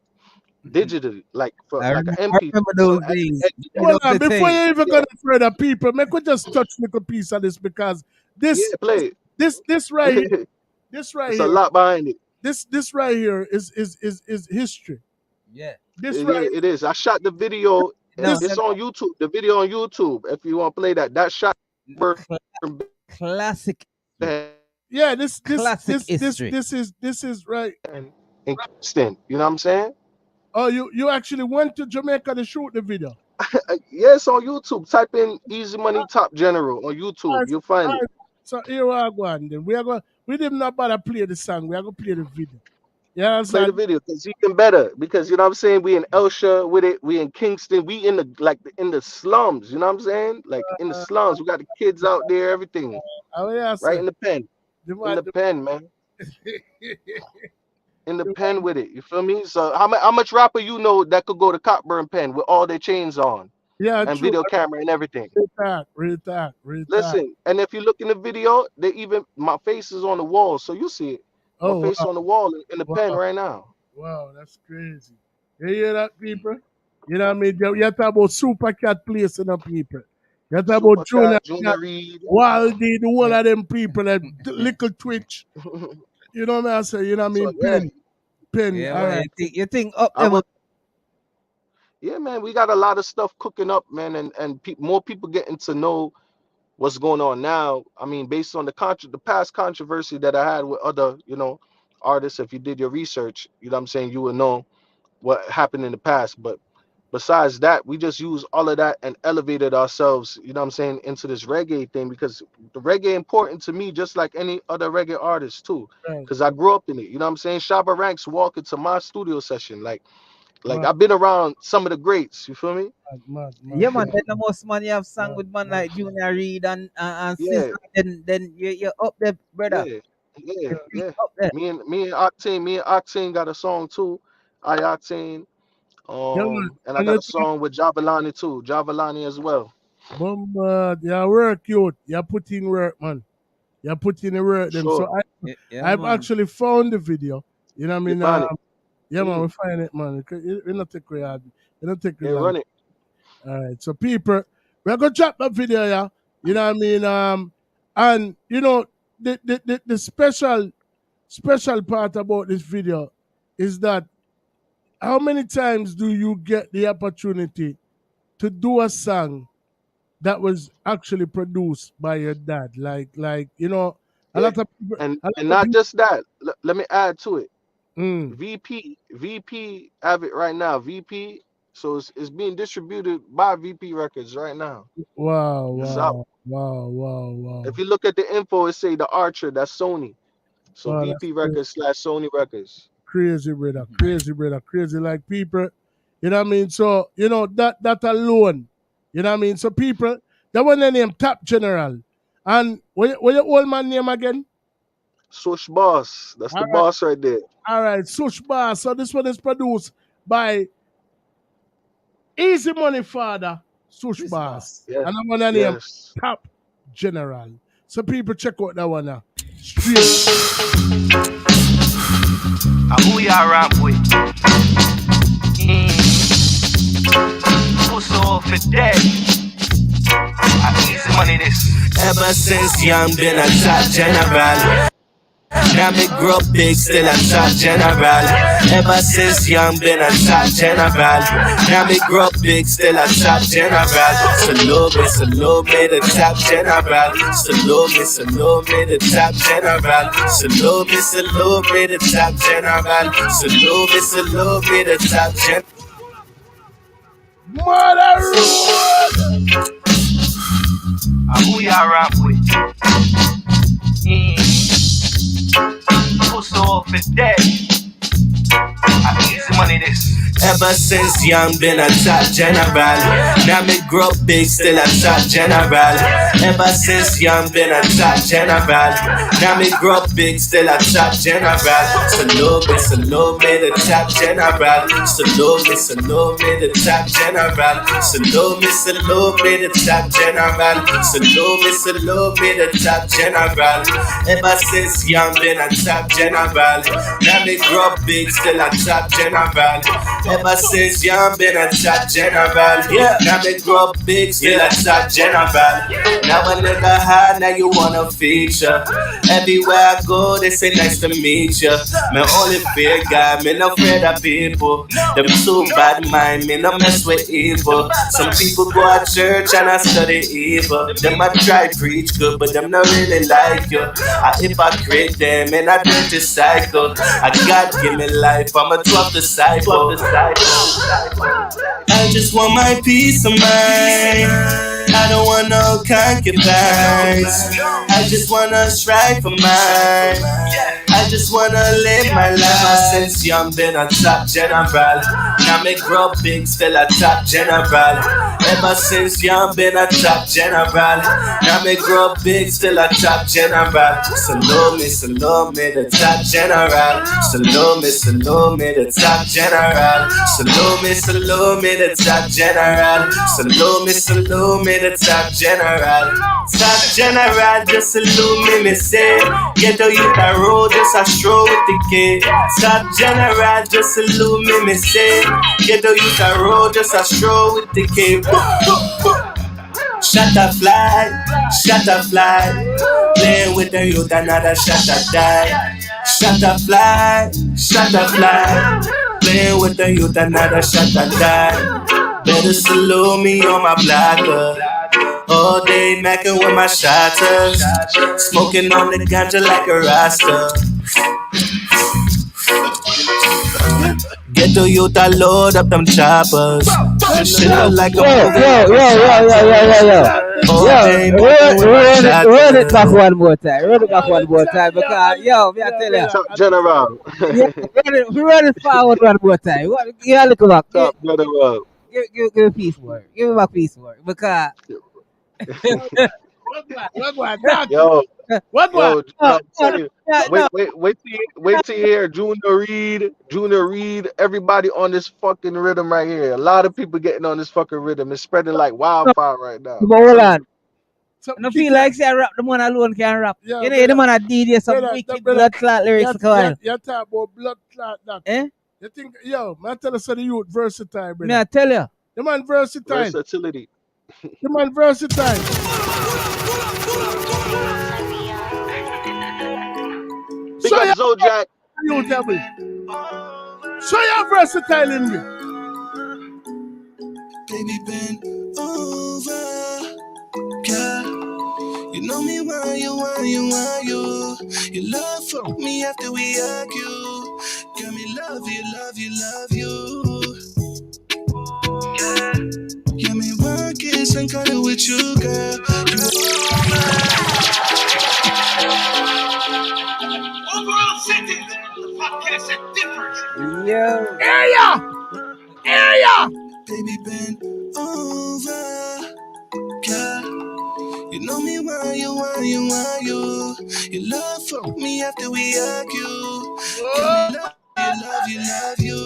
digitally, like for I like an remember MP. those days. Hold on, before you even go further, people, make we just touch a little piece of this because this play this right here, this right it's here, a lot behind it. This right here is history. Yeah. It is. I shot the video. It's on YouTube. The video on YouTube. If you want to play that, that shot. Classic. Yeah, this history. This is right. In Kingston, you know what I'm saying? Oh, you actually went to Jamaica to shoot the video? Yes, on YouTube. Type in Easy Money Top General on YouTube. You'll find it. So here we are going. Then we didn't not bother play the song. We are gonna play the video. Yeah, play the video because even better. Because you know what I'm saying, we in Elsha with it, we in Kingston, we in the slums, you know what I'm saying? Like in the slums, we got the kids out there, everything. Right in the pen. In the pen, man. In the pen with it, you feel me? So how much rapper you know that could go to Cockburn Pen with all their chains on? Yeah, and true. Video camera and everything. Real talk. Listen, and if you look in the video, my face is on the wall, so you see it. My face on the wall in the pen right now. Wow, that's crazy. You hear that, people? You know what I mean? You talk about Super Cat Place, you know, people. You talk about Junior Reed, Waldy, the whole of them people, that little Twitch. You know what I say? You know what I mean? So, Pen. Yeah, all right. You think up there? Yeah, man, we got a lot of stuff cooking up, man, and more people getting to know what's going on now. I mean, based on the past controversy that I had with other, artists, if you did your research, you know what I'm saying, you would know what happened in the past. But besides that, we just used all of that and elevated ourselves, you know what I'm saying, into this reggae thing, because the reggae important to me just like any other reggae artist too, because I grew up in it, you know what I'm saying. Shabba Ranks walk into my studio session like I've been around some of the greats, you feel me? Yeah, man. Then the most man you have sung with man like Junior Reed and Sister, then you're up there, brother. Yeah. Me and Octane got a song too. Octane. And I got a song with Javalani too. Javalani as well. Yeah, work, youth. You put in work, man. You put in the work, them. Sure. So I've actually found the video. You know what I mean? Yeah, man, we find it, man. We not take it hard. We not take it. Run it. All right, so people, we're gonna drop that video, yeah. You know what I mean? And you know the special part about this video is that how many times do you get the opportunity to do a song that was actually produced by your dad? Like a lot of people, and not just that. Let me add to it. VP have it right now. VP, so it's being distributed by VP Records right now. Wow. If you look at the info, it say the Archer. That's Sony. So Wow, VP Records / Sony Records. Crazy, brother. Crazy like people. You know what I mean? So, that alone. You know what I mean? So people, that one the name Top General. And what your old man name again? Sush Boss. That's the boss right there. All right, Sush Boss. So this one is produced by Easy Money Father, Sush Boss. Yes. And that one the name Top General. So people check out that one now. Straight. Who y'all rap with? Who's so for dead? Easy Money this. Ever since young, been a top general. Now me grow big, still a top general. Ever since young, been a top general. Now me grow big, still a top general. Salute me, the top general. Salute me, the top general. Salute me, the top general. Salute me, the top general. Mother who y'all rap with? Who's so for dead? Easy Money this. Ever since young, been a top general. Now me grow big, still a top general. Ever since young, been a top general. Now me grow big, still a top general. Salute me, the top general. Salute me, the top general. Salute me, the top general. Salute me, the top general. Ever since young, been a top general. Now me grow big, still a top general. Ever since young, been a top general. Yeah, now me grow big, still a top general. Now a nigga high, now you wanna feature. Everywhere I go, they say nice to meet ya. Me only fear God, me no afraid of people. Them too bad mind, me no mess with evil. Some people go to church and I study evil. Them I try preach good, but them not really like you. I hypocrite them and I dirty cycle. I God give me life, I'm a 12th disciple. I just want my peace of mind. I don't want no concubines. I just wanna strive for mine. I just wanna live my life. Since young, been a top general. Now me grow big, still a top general. Ever since young, been a top general. Now me grow big, still a top general. Salute me, the top general. Salute me, the top general. Salute me, the top general. Salute me, the top general. Top general, just salute me, say. Get the youth a road, just a stroll with the kid. Top general, just salute me, say. Get the youth a road, just a stroll with the kid. Shut a fly. Playing with the youth, another shot a die. Shut a fly. Playing with the youth, another shot a die. Better salute me on my blocker. All day macking with my shotters. Smoking on the ganja like a rasta. Get the youth, I load up them choppers. Shit look like a movie. Run it back one more time. Because, yo, me I tell you. Top general. Run it forward one more time. You look back. Top general. Give a piece work. Give me back piece work. Because... Yo, wait till you hear Junior Reed, everybody on this fucking rhythm right here. A lot of people getting on this fucking rhythm. It's spreading like wildfire right now. But hold on. I feel like say I rap, the man alone can rap. Yeah, you know, the man a DJ some wicked blood clot lyrics. You talk about blood clot that. You think, yo, man tell us the youth versatile, brother. Me I tell you. The man versatile. Versatility. The man versatile. Big up Zojak. You tell me. So you're versatile in me. Baby, bend over. Girl, you know me why you. Your love for me after we argue. Girl, me love you. Yeah, me one kiss and cuddle with you, girl. Overall sentence, the podcast that differs. Yo. Area. Baby, bend over. Girl, you know me why you. Your love for me after we argue. Girl, me love you.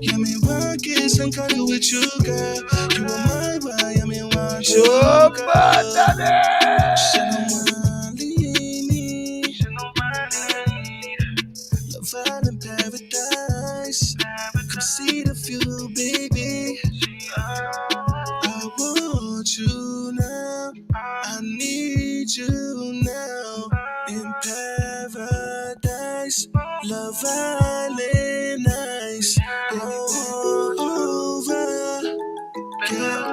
Yeah, me one kiss and cuddle with you, girl. You are my boy, I mean, want you, girl. She don't wanna leave me. Love out in paradise. Come see the view, baby. I want you now. I need you now. In paradise, Love Island nice. Over, girl.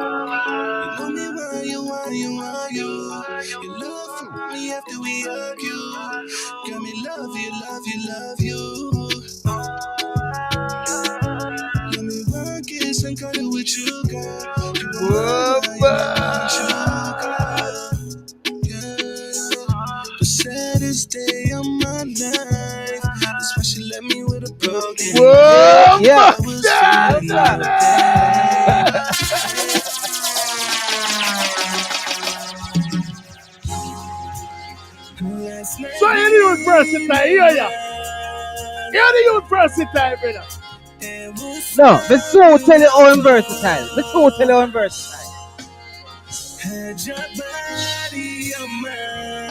You know me why you. You love for me after we argue. Girl, me love you. Let me one kiss and cuddle with you, girl. You are the saddest day of my life. That's why she let me Whoa, yeah. So you youth versatile, yeah. You're the youth versatile, brother. No, let's so tell you how I'm versatile. Let's so tell you how I'm versatile. Had your body on mine,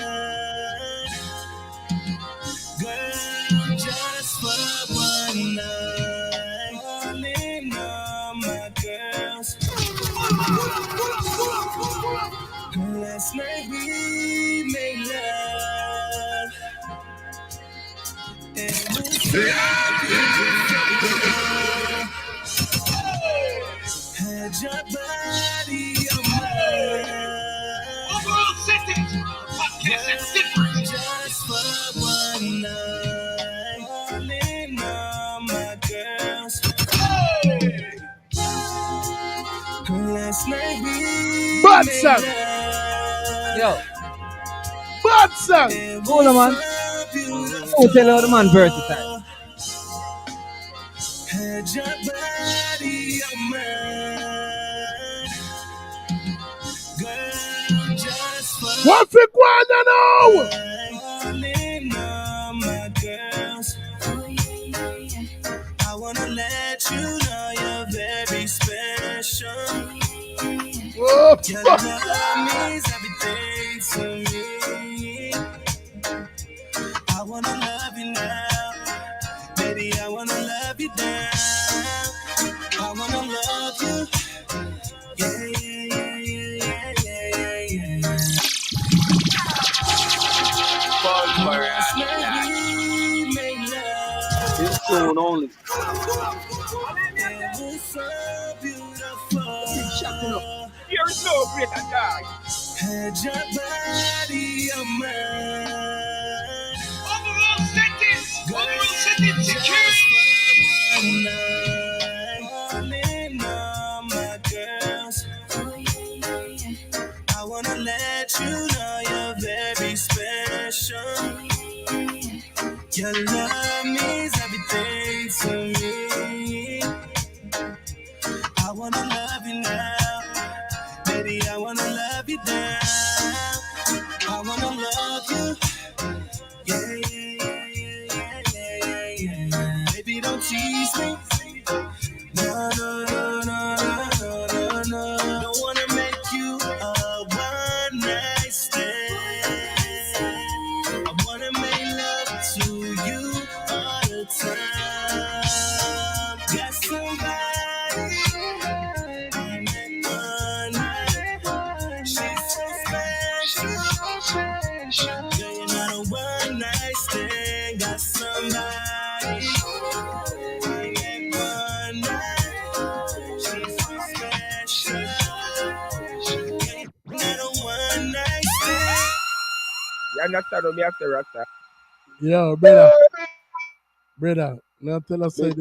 girl, just for one night. Calling all my girls. Last night we made love. Had your body on mine. Overall settings. Podcast is different. Just for one night. Calling all my girls. Last night we Bad made song. Yo. Bad song. Hold on, man. So tell you how the man versatile. Had your body on mine, girl, just for what for Guana now? calling all my girls. I wanna let you know you're very special. Whoa. Your love means everything to me. I wanna love you now. Baby, I wanna love you down. I wanna love you. Yeah, yeah, yeah, yeah, yeah, yeah. Last night we made love. This tune only. It was so beautiful. You're no greater dog. Had your body on mine. Overall settings. Overall settings security. One night, calling all my girls. I wanna let you know you're very special. Your love means everything to me. I wanna love you now. Baby, I wanna love you down. I wanna love you. Yeah, yeah, yeah, yeah, yeah, yeah. Baby, don't tease me. No, no, no, no, no, no, no. Don't wanna make you a one night stand. I wanna make love to you all the time. Got somebody in that one night. She's so special. Girl, you're not a one night stand. Got somebody in that one night. She's so special. Girl, you're not a one night stand. You understand what me have to Rasta? Yo, brother, now tell us say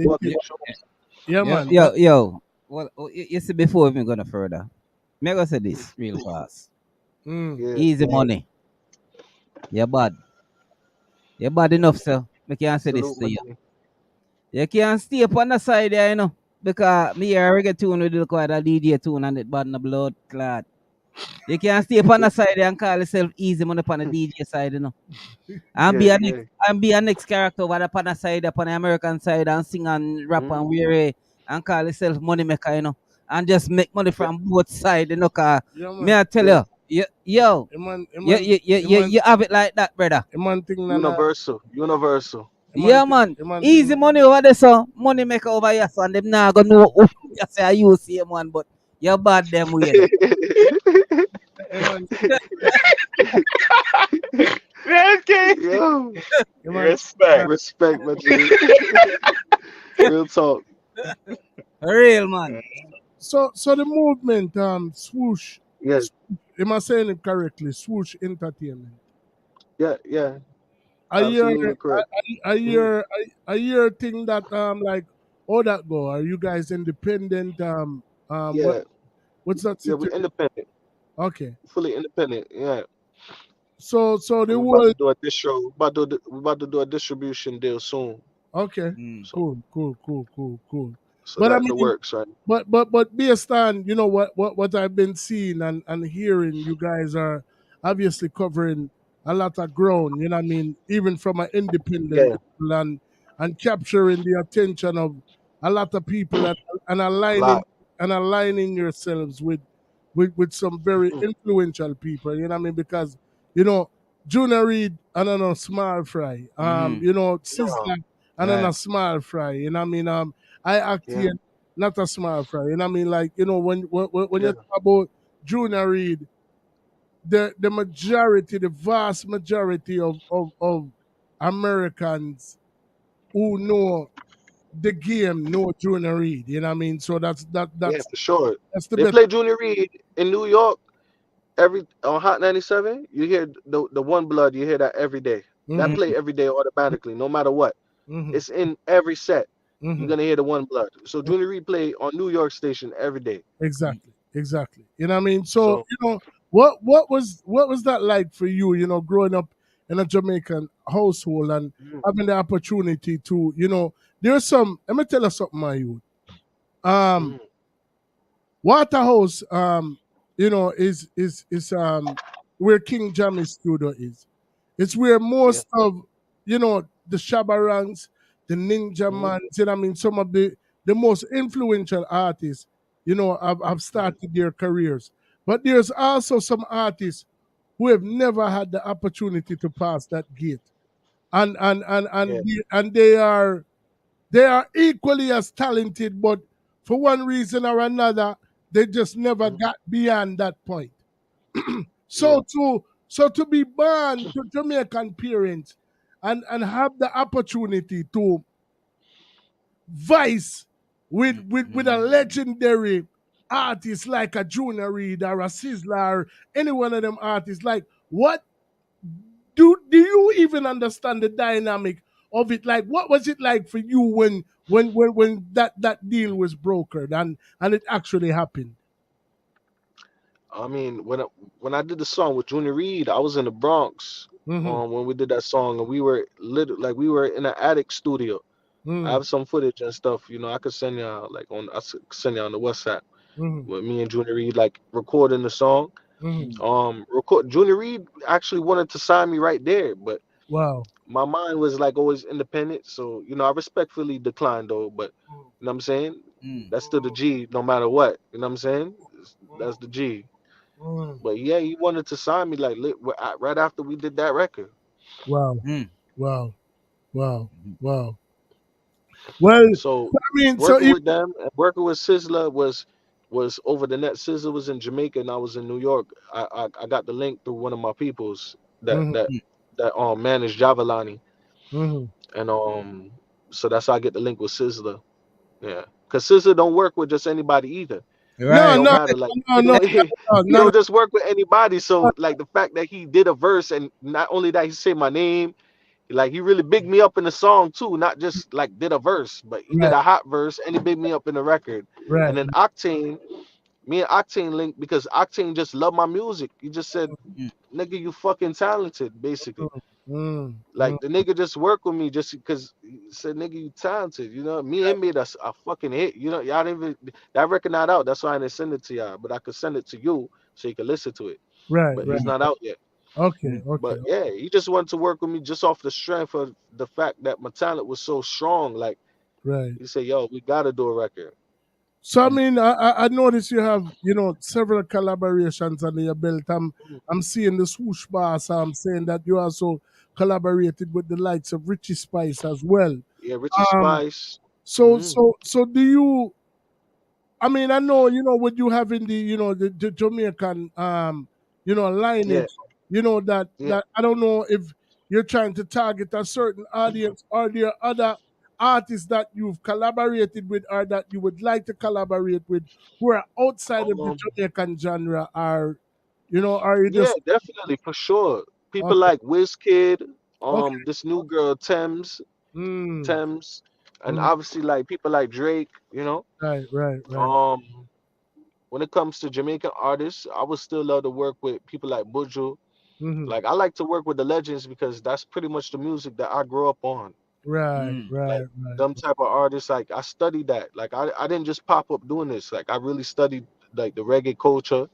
yeah, man. Yo. Well, you see, before we going further, me go say this real fast. Easy money. You're bad. You're bad enough, sir. Me can't say this to you. You can't stay up on the side there, you know. Because me hear a reggae tune with the quite a DJ tune and it bad in the blood clot. You can't stay up on the side there and call yourself Easy Money upon the DJ side, you know. And be a next character over upon the side, upon the American side, and sing and rap and wear and call yourself money maker, you know. And just make money from both sides, you know. Cause me I tell you, you have it like that, brother. Universal. Yeah, man. Easy money over there, so money maker over here, so and them now gonna know who you say you see man, but you're bad them way. Okay. Yo. Respect, my G. Real talk. Real man. So the movement, swoosh. Yes. Am I saying it correctly? Swoosh Entertainment. Yeah. I hear thing that like how that go? Are you guys independent? Yeah. What's that situation? Yeah, we're independent. Okay. Fully independent, yeah. So the we're world about to do a distribution deal soon. Okay. So Cool. so But I that in the mean, works, right? but based on what I've been seeing and hearing, you guys are obviously covering a lot of ground. You know what I mean, even from an independent Yeah, level and capturing the attention of a lot of people and a lot. aligning yourselves with some very influential people. You know what I mean, because you know Junior Reid and I know Small Fry, you know Yeah, Sizzla and then Right. a Small Fry. You know what I mean, I act yeah, here not a small fry. You know what I mean? Like, you know, when you yeah, talk about Junior Reid, the majority, the vast majority of Americans who know the game know Junior Reid. You know what I mean? So yeah, for sure. that's the They best. play Junior Reid in New York every on Hot 97. You hear the One Blood. You hear that every day. That Mm-hmm, play every day automatically, no matter what. mm-hmm, It's in every set. You're mm-hmm. gonna hear the One Blood. So Junior Reid play on New York station every day. Exactly. You know what I mean? So, So you know, what was that like for you, you know, growing up in a Jamaican household and mm, having the opportunity to, you know, there's some let me tell you something, my youth. Um mm, Waterhouse, you know, is where King Jammy's studio is. It's where yeah, most of, you know, the Shabarangs, the Ninja mm, Mans, you know what I mean, some of the most influential artists, you know, have mm, started their careers. But there's also some artists who have never had the opportunity to pass that gate. yeah, And they are equally as talented, but for one reason or another, they just never mm, got beyond that point. yeah, So to be born to Jamaican parents and have the opportunity to vice with a legendary artist like a Junior Reid or a Sizzla or any one of them artists, like what do you even understand the dynamic of it? Like, what was it like for you when that deal was brokered and it actually happened? I mean, when I did the song with Junior Reid, I was in the Bronx Mm-hmm. when we did that song, and we were we were in an attic studio. I Mm-hmm. have some footage and stuff. You know, I could send y'all like on send y'all on the WhatsApp Mm-hmm. with me and Junior Reid like recording the song. Mm-hmm. Record Junior Reid actually wanted to sign me right there, but Wow. my mind was like always independent. So you know, I respectfully declined though. But you know what I'm saying? That's still the G, no matter what. You know what I'm saying? That's the G. Mm. But yeah, he wanted to sign me like right after we did that record. Wow. Wow. Wow. Wow. Well, So I mean, so working if with them and working with Sizzla was over the net. Sizzla was in Jamaica and I was in New York. I got the link through one of my peoples that mm-hmm, that that managed Javalani, mm-hmm. and so that's how I get the link with Sizzla. Yeah, because Sizzla don't work with just anybody either. It No, Right. don't no, matter. Like no, he no, don't no, he no, no, don't just work with anybody. So like the fact that he did a verse and not only that he said my name. Like he really bigged me up in the song too, not just like did a verse, but he did right, a hot verse and he bigged me up in the record. right. And then Octane, me and Octane linked because Octane just loved my music. He just said, "Nigga, you fucking talented," basically. Mm. Like the nigga just worked with me just because he said, "Nigga, you talented." You know, me and him made a fucking hit. You know, y'all didn't even that record not out. That's why I didn't send it to y'all, but I could send it to you so you could listen to it. Right, But right. it's not out yet. Okay, okay, But yeah, he just wanted to work with me just off the strength of the fact that my talent was so strong. Like right. he said, "Yo, we gotta do a record." So I mean, I noticed you have, you know, several collaborations under your belt. Mm. I'm seeing the swoosh bars. I'm saying that you also collaborated with the likes of Richie Spice as well. Yeah, Richie Um, Spice. so Hmm. so so do you? I mean, I know, you know, with you having the, you know, the Jamaican, you know, Yeah, lineage, you know, yeah. that I don't know if you're trying to target a certain audience or there are other artists that you've collaborated with or that you would like to collaborate with who are outside of the Um, Jamaican genre or, you know, are you yeah, just, definitely for sure. People okay, like Wizkid, okay, this new girl mm, Thames, and mm, obviously like people like Drake. You know, right, um, when it comes to Jamaican artists, I would still love to work with people like Buju. mm-hmm, Like I like to work with the legends because that's pretty much the music that I grew up on. Right. Them type of artists, like I studied that. Like I didn't just pop up doing this. Like I really studied like the reggae culture.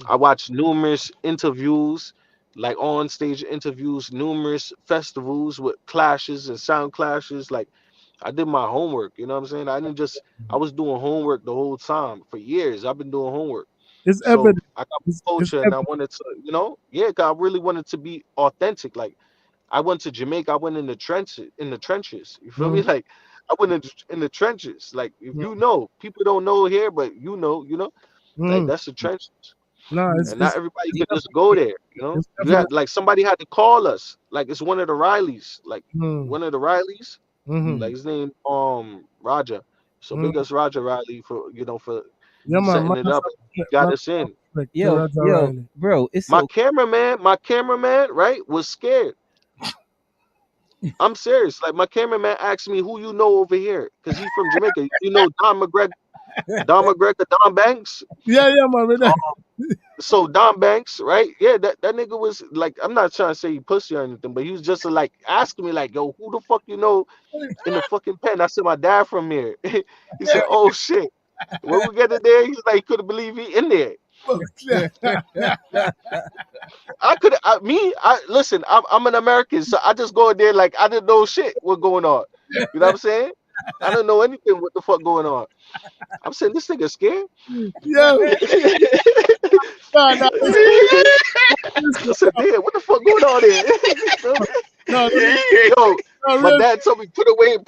I watched numerous interviews, like on stage interviews, numerous festivals with clashes and sound clashes. Like I did my homework, you know what I'm saying? I was doing homework the whole time for years. I've been doing homework. It's So evident. I got It's culture and I evident. wanted to, yeah, 'cause I really wanted to be authentic. Like I went to Jamaica, I went in the trenches. You feel me? Like I went in the trenches. Like if people don't know here, but like that's the trenches. No, And not everybody could just go there, it's You evident. had like somebody had to call us. Like it's one of the Rileys. Like one of the Rileys. Like his name Roger. So big us Roger Riley for for Yeah, man. setting it up. He got us in. Yo, bro, it's My so cameraman, right, was scared. I'm serious. Like my cameraman asked me who you know over here, because he's from Jamaica. You know Don McGregor, Don Banks. Yeah, man. So Don Banks, right? Yeah, that nigga was like, I'm not trying to say he pussy or anything, but he was just like asking me like, yo, who the fuck you know in the fucking pen? I said my dad from here. He said, oh shit. When we get in there, he's like, he couldn't believe he in there. Listen, I'm an American, so I just go in there like I didn't know shit what going on. You know what I'm saying? I don't know anything what the fuck going on. I'm saying this nigga scared. Yo. I said, damn, what the fuck going on here? Yo, my dad told me put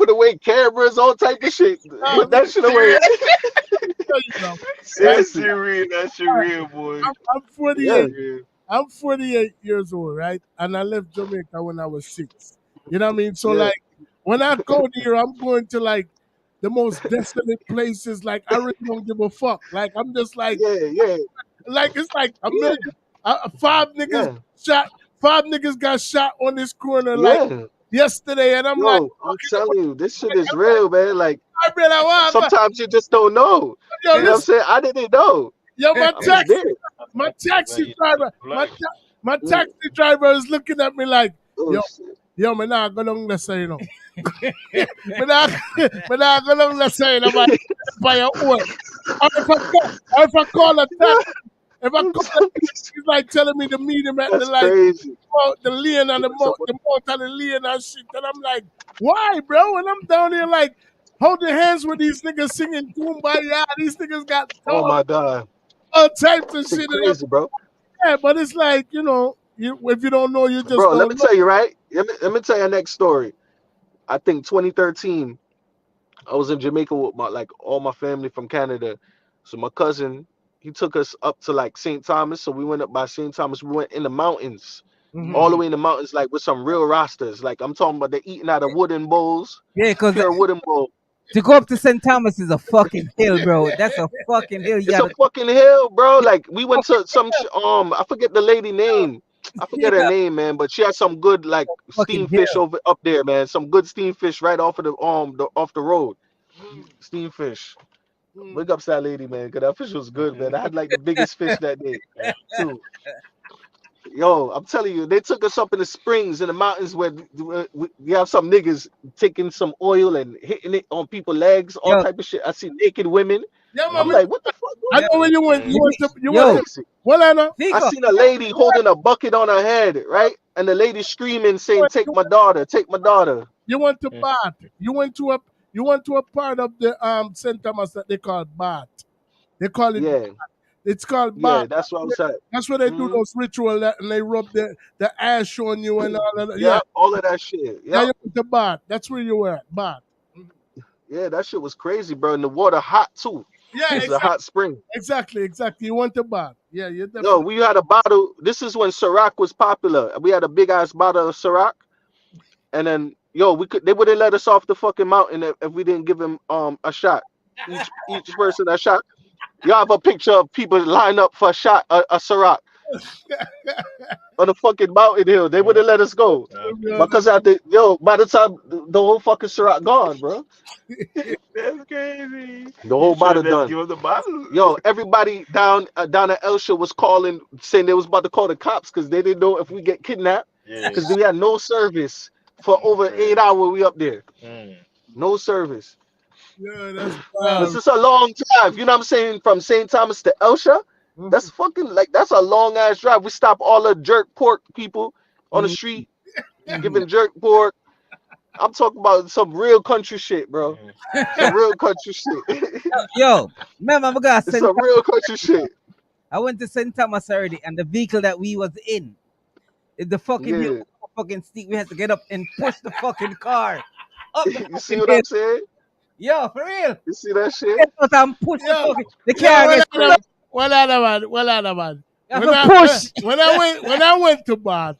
away cameras, all type of shit. Put that shit away. That's real, boy. I'm 48. I'm 48 years old, right? And I left Jamaica when I was 6. You know what I mean? So like when I go there, I'm going to like the most desolate places. Like I really don't give a fuck. Like I'm just like like it's like a million. 5 niggas shot. 5 niggas got shot on this corner like yesterday, and I'm like, I'm telling you, this shit is real, man. Like I realize sometimes you just don't know. You know what I'm saying? I didn't know. Yo, my taxi driver is looking at me like, yo, man, I go long let's say, you know. Man, I go long let's say, I'm like, by your own. If I call a taxi, he's like telling me to meet him at the like the lane and the mount and the lane and shit. And I'm like, why, bro? And I'm down here like holding hands with these niggas singing Kumbaya. These niggas got my God. All types of shit. Crazy, bro. Yeah, but it's like, if you don't know, you just bro, don't let me tell you, right? Let me tell you a next story. I think 2013, I was in Jamaica with all my family from Canada. So my cousin, he took us up to like St. Thomas. So we went up by St. Thomas. We went in the mountains, all the way in the mountains, like with some real Rastas. Like I'm talking about, they're eating out of wooden bowls. Yeah, because pure wooden bowl. To go up to St. Thomas is a fucking hill, bro. That's a fucking hill. It's a fucking hill, bro. Like we went to some I forget the lady name. I forget her name, man. But she had some good like steam fish up there, man. Some good steam fish right off of off the road. Steam fish. Big ups that lady, man. Cause that fish was good, man. I had like the biggest fish that day, too. Yo, I'm telling you, they took us up in the springs in the mountains where we have some niggas taking some oil and hitting it on people's legs, all type of shit. I see naked women. Yeah, I'm like, what the fuck? I know when you went. Well, I know. I seen a lady holding a bucket on her head, right? And the lady screaming, saying, "Take my daughter! Take my daughter!" You went to Bath. You went to a part of the St. Thomas that they call Bath. They call it. Yeah. It's called Bath. Yeah, that's what I'm saying. That's where they do those rituals and they rub the ash on you and all of that. Yeah, all of that shit. Yeah, you went to Bath. That's where you were at, Bath. Yeah, that shit was crazy, bro. And the water hot too. Yeah, it's a hot spring. Exactly. You went to Bath. Yeah, you definitely. No, we had a bottle. This is when Ciroc was popular. We had a big ass bottle of Ciroc, and then they wouldn't let us off the fucking mountain if we didn't give him a shot. Each person a shot. You have a picture of people lined up for a shot, a Ciroc. On the fucking mountain hill. They wouldn't let us go. Because by the time the whole fucking Ciroc gone, bro. That's crazy. The whole bottle done. Give the bottle. Yo, everybody down at Elsha was calling, saying they was about to call the cops because they didn't know if we get kidnapped. Because we had no service for over 8 hours. We up there, no service. Yeah, that's Cause it's a long drive. You know what I'm saying? From St. Thomas to Elsha, that's fucking like that's a long ass drive. We stop all the jerk pork people on the street giving jerk pork. I'm talking about some real country shit, bro. Some real country shit. Yo, remember I got It's some real country shit. I went to St. Thomas already, and the vehicle that we was in, the fucking hill was fucking steep. We had to get up and push the fucking car up the You see what I'm saying? Yo, for real. You see that shit? I'm pushing the car. Well, other man. Push. When I went to Bath,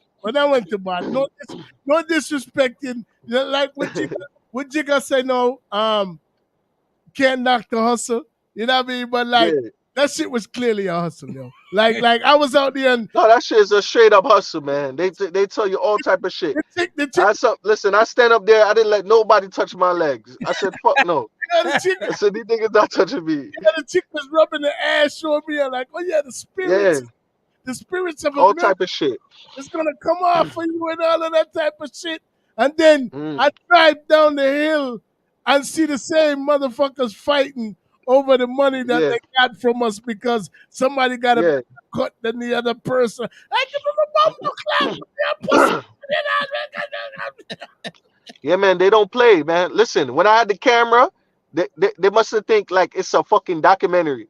no disrespecting, like what Jigga say no, can't knock the hustle. You know what I mean? But like that shit was clearly a hustle, yo. Like I was out there and no, that shit is a straight up hustle, man. They tell you all type of shit. Listen, I stand up there. I didn't let nobody touch my legs. I said, fuck no. I said, these niggas not touching me. Yeah, the chick was rubbing the ass, showing me like, oh yeah, the spirits of all type of shit. It's gonna come off for you and all of that type of shit. And then I drive down the hill and see the same motherfuckers fighting over the money that they got from us because somebody got a cut than the other person. I give them a bumper clap. Yeah, man, they don't play, man. Listen, when I had the camera, they must have think like it's a fucking documentary.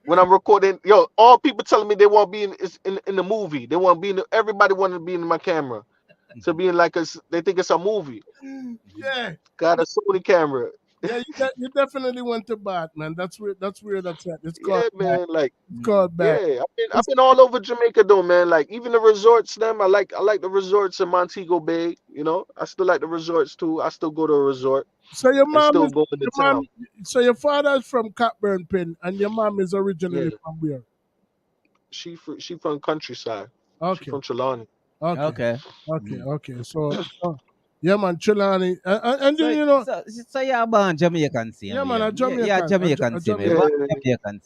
When I'm recording, yo, all people telling me they want to be in the movie. They want to be everybody want to be in my camera. So being like they think it's a movie. Yeah. Got a Sony camera. Yeah, you definitely went to Bath, man. That's where that's at. It's called man, like it's called Bath. Yeah, I've been all over Jamaica though, man. Like even the resorts, them. I like the resorts in Montego Bay. You know, I still like the resorts too. I still go to a resort. So your mom so your father is from Cockburn Pin, and your mom is originally from where? She from countryside. Okay. She from Trelawney. Okay. So yeah, man, Trelawney, and so, you know. So you're born Jamaican, see? Yeah, man, Jamaican. Yeah, Jamaican, see?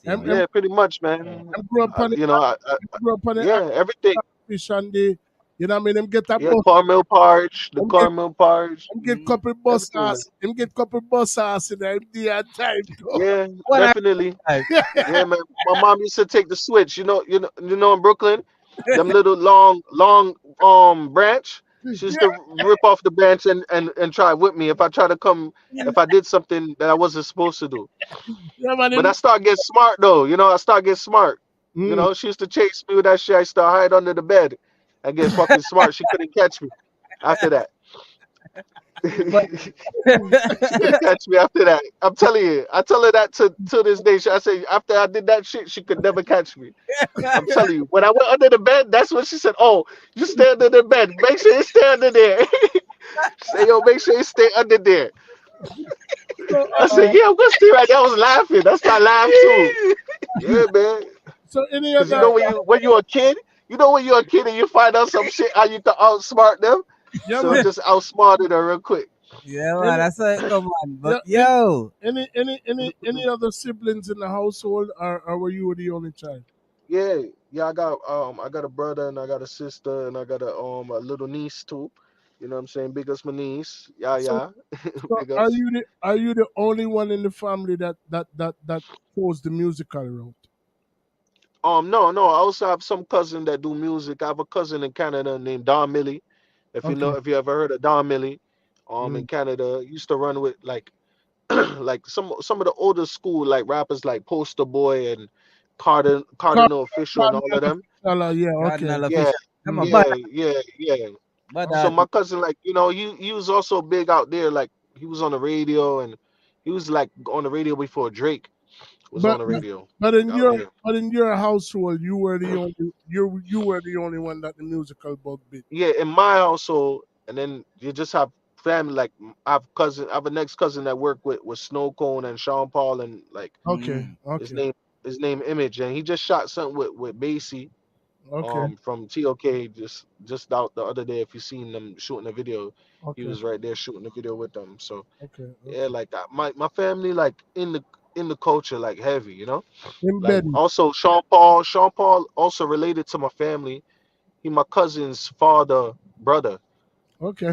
Yeah, pretty much, man. I grew up on everything. Fish and the, you know what I mean? Them get that caramel porridge, caramel porridge. Them get couple bus ass. Them get couple bus ass in there time. Yeah, definitely. Yeah, man. My mom used to take the switch. You know, in Brooklyn, them little long branch. She used to rip off the branch and try with me if I did something that I wasn't supposed to do. Yeah, man, but I start getting smart though. You know, I start getting smart. You know, she used to chase me with that shit. I used to hide under the bed and get fucking smart. She couldn't catch me after that. She couldn't catch me after that. I'm telling you. I tell her that to this day. I say after I did that shit, she could never catch me. I'm telling you. When I went under the bed, that's when she said, "Oh, you stay under the bed. Make sure you stay under there." Say, "Yo, make sure you stay under there." I said, "Yeah, I'm gonna stay right there." I was laughing. That's my laugh too. Yeah, man. So any other, you know when you're a kid, and you find out some shit how you can outsmart them. Yeah, so man. just outsmarted her real quick. Yeah, man, that's a come on. But yo, any other siblings in the household, or were you the only child? Yeah. I got a brother and I got a sister and I got a little niece too. You know what I'm saying? Big as my niece. Yeah. So are you the only one in the family that chose the musical route? No. I also have some cousin that do music. I have a cousin in Canada named Don Millie. If you ever heard of Don Millie, in Canada, used to run with like like some of the older school like rappers like Poster Boy and Cardinal Official and all of them. Yeah. But so my cousin, like, you know, he was also big out there. Like he was on the radio and he was like on the radio before Drake was on the radio. But in your household, you were the only one that the musical bug bit. Yeah, in my household, and then you just have family. Like I have a next cousin that worked with Snow Cone and Sean Paul and like his name Image, and he just shot something with Basie. From TOK just out the other day. If you seen them shooting the video, he was right there shooting the video with them. So yeah, like my family like in the culture like heavy, you know. Like, also Sean Paul also related to my family. He my cousin's brother. Okay.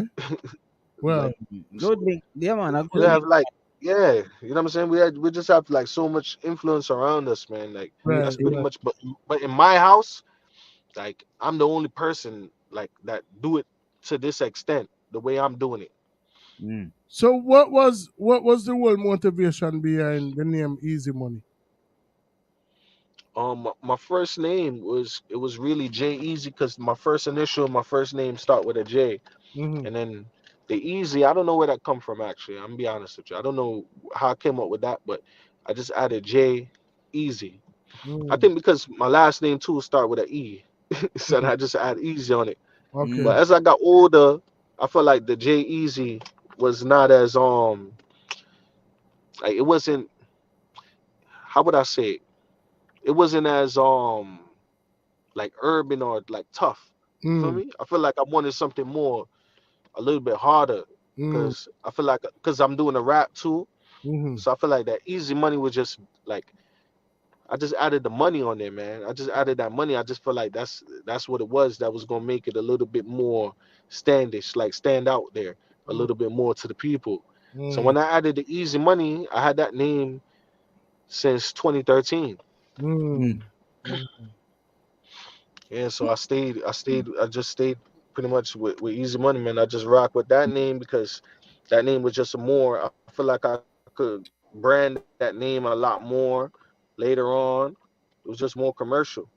Well, good thing. Yeah, man. A we good thing. have like, yeah, you know what I'm saying. We just have like so much influence around us, man. Like right, that's pretty right. much. But in my house, like I'm the only person like that do it to this extent, the way I'm doing it. Mm. So what was the whole motivation behind the name Easy Money? My first name was really J Easy because my first name start with a J, Mm-hmm. and then the Easy. I don't know where that come from actually. I'm gonna be honest with you. I don't know how I came up with that, but I just added J Easy. I Mm. think because my last name too start with an E, so I just add Easy on it. Okay. But as I got older, I felt like the J Easy was not as like it wasn't, how would I say it? It wasn't as like urban or like tough. You feel Mm. me? I feel like I wanted something more, a little bit harder, Mm. because I feel like because I'm doing a rap too, Mm-hmm. so I feel like that Easy Money was just like I just added the money on there, man. I just added that money. I just feel like that's what it was that was gonna make it a little bit more standish, like stand out there a Mm. little bit more to the people. So Mm. when I added the Easy Money, I had that name since 2013. Mm. Mm. Mm. Yeah, so I just stayed pretty much with Easy Money, man. I just rock with that name because that name was just a more. I feel like I could brand that name a lot more later on. It was just more commercial.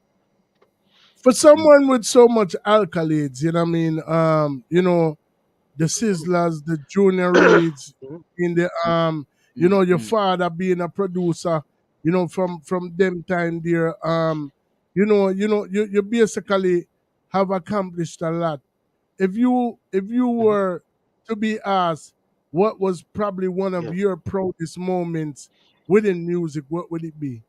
For someone with so much accolades, you know what I mean? The Sizzlers, the Junior Reeds, Mhm. in the your Mm. father being a producer, from them time there, you basically have accomplished a lot. If you Mhm. were to be asked what was probably one of Yeah. your proudest moments within music, what would it be?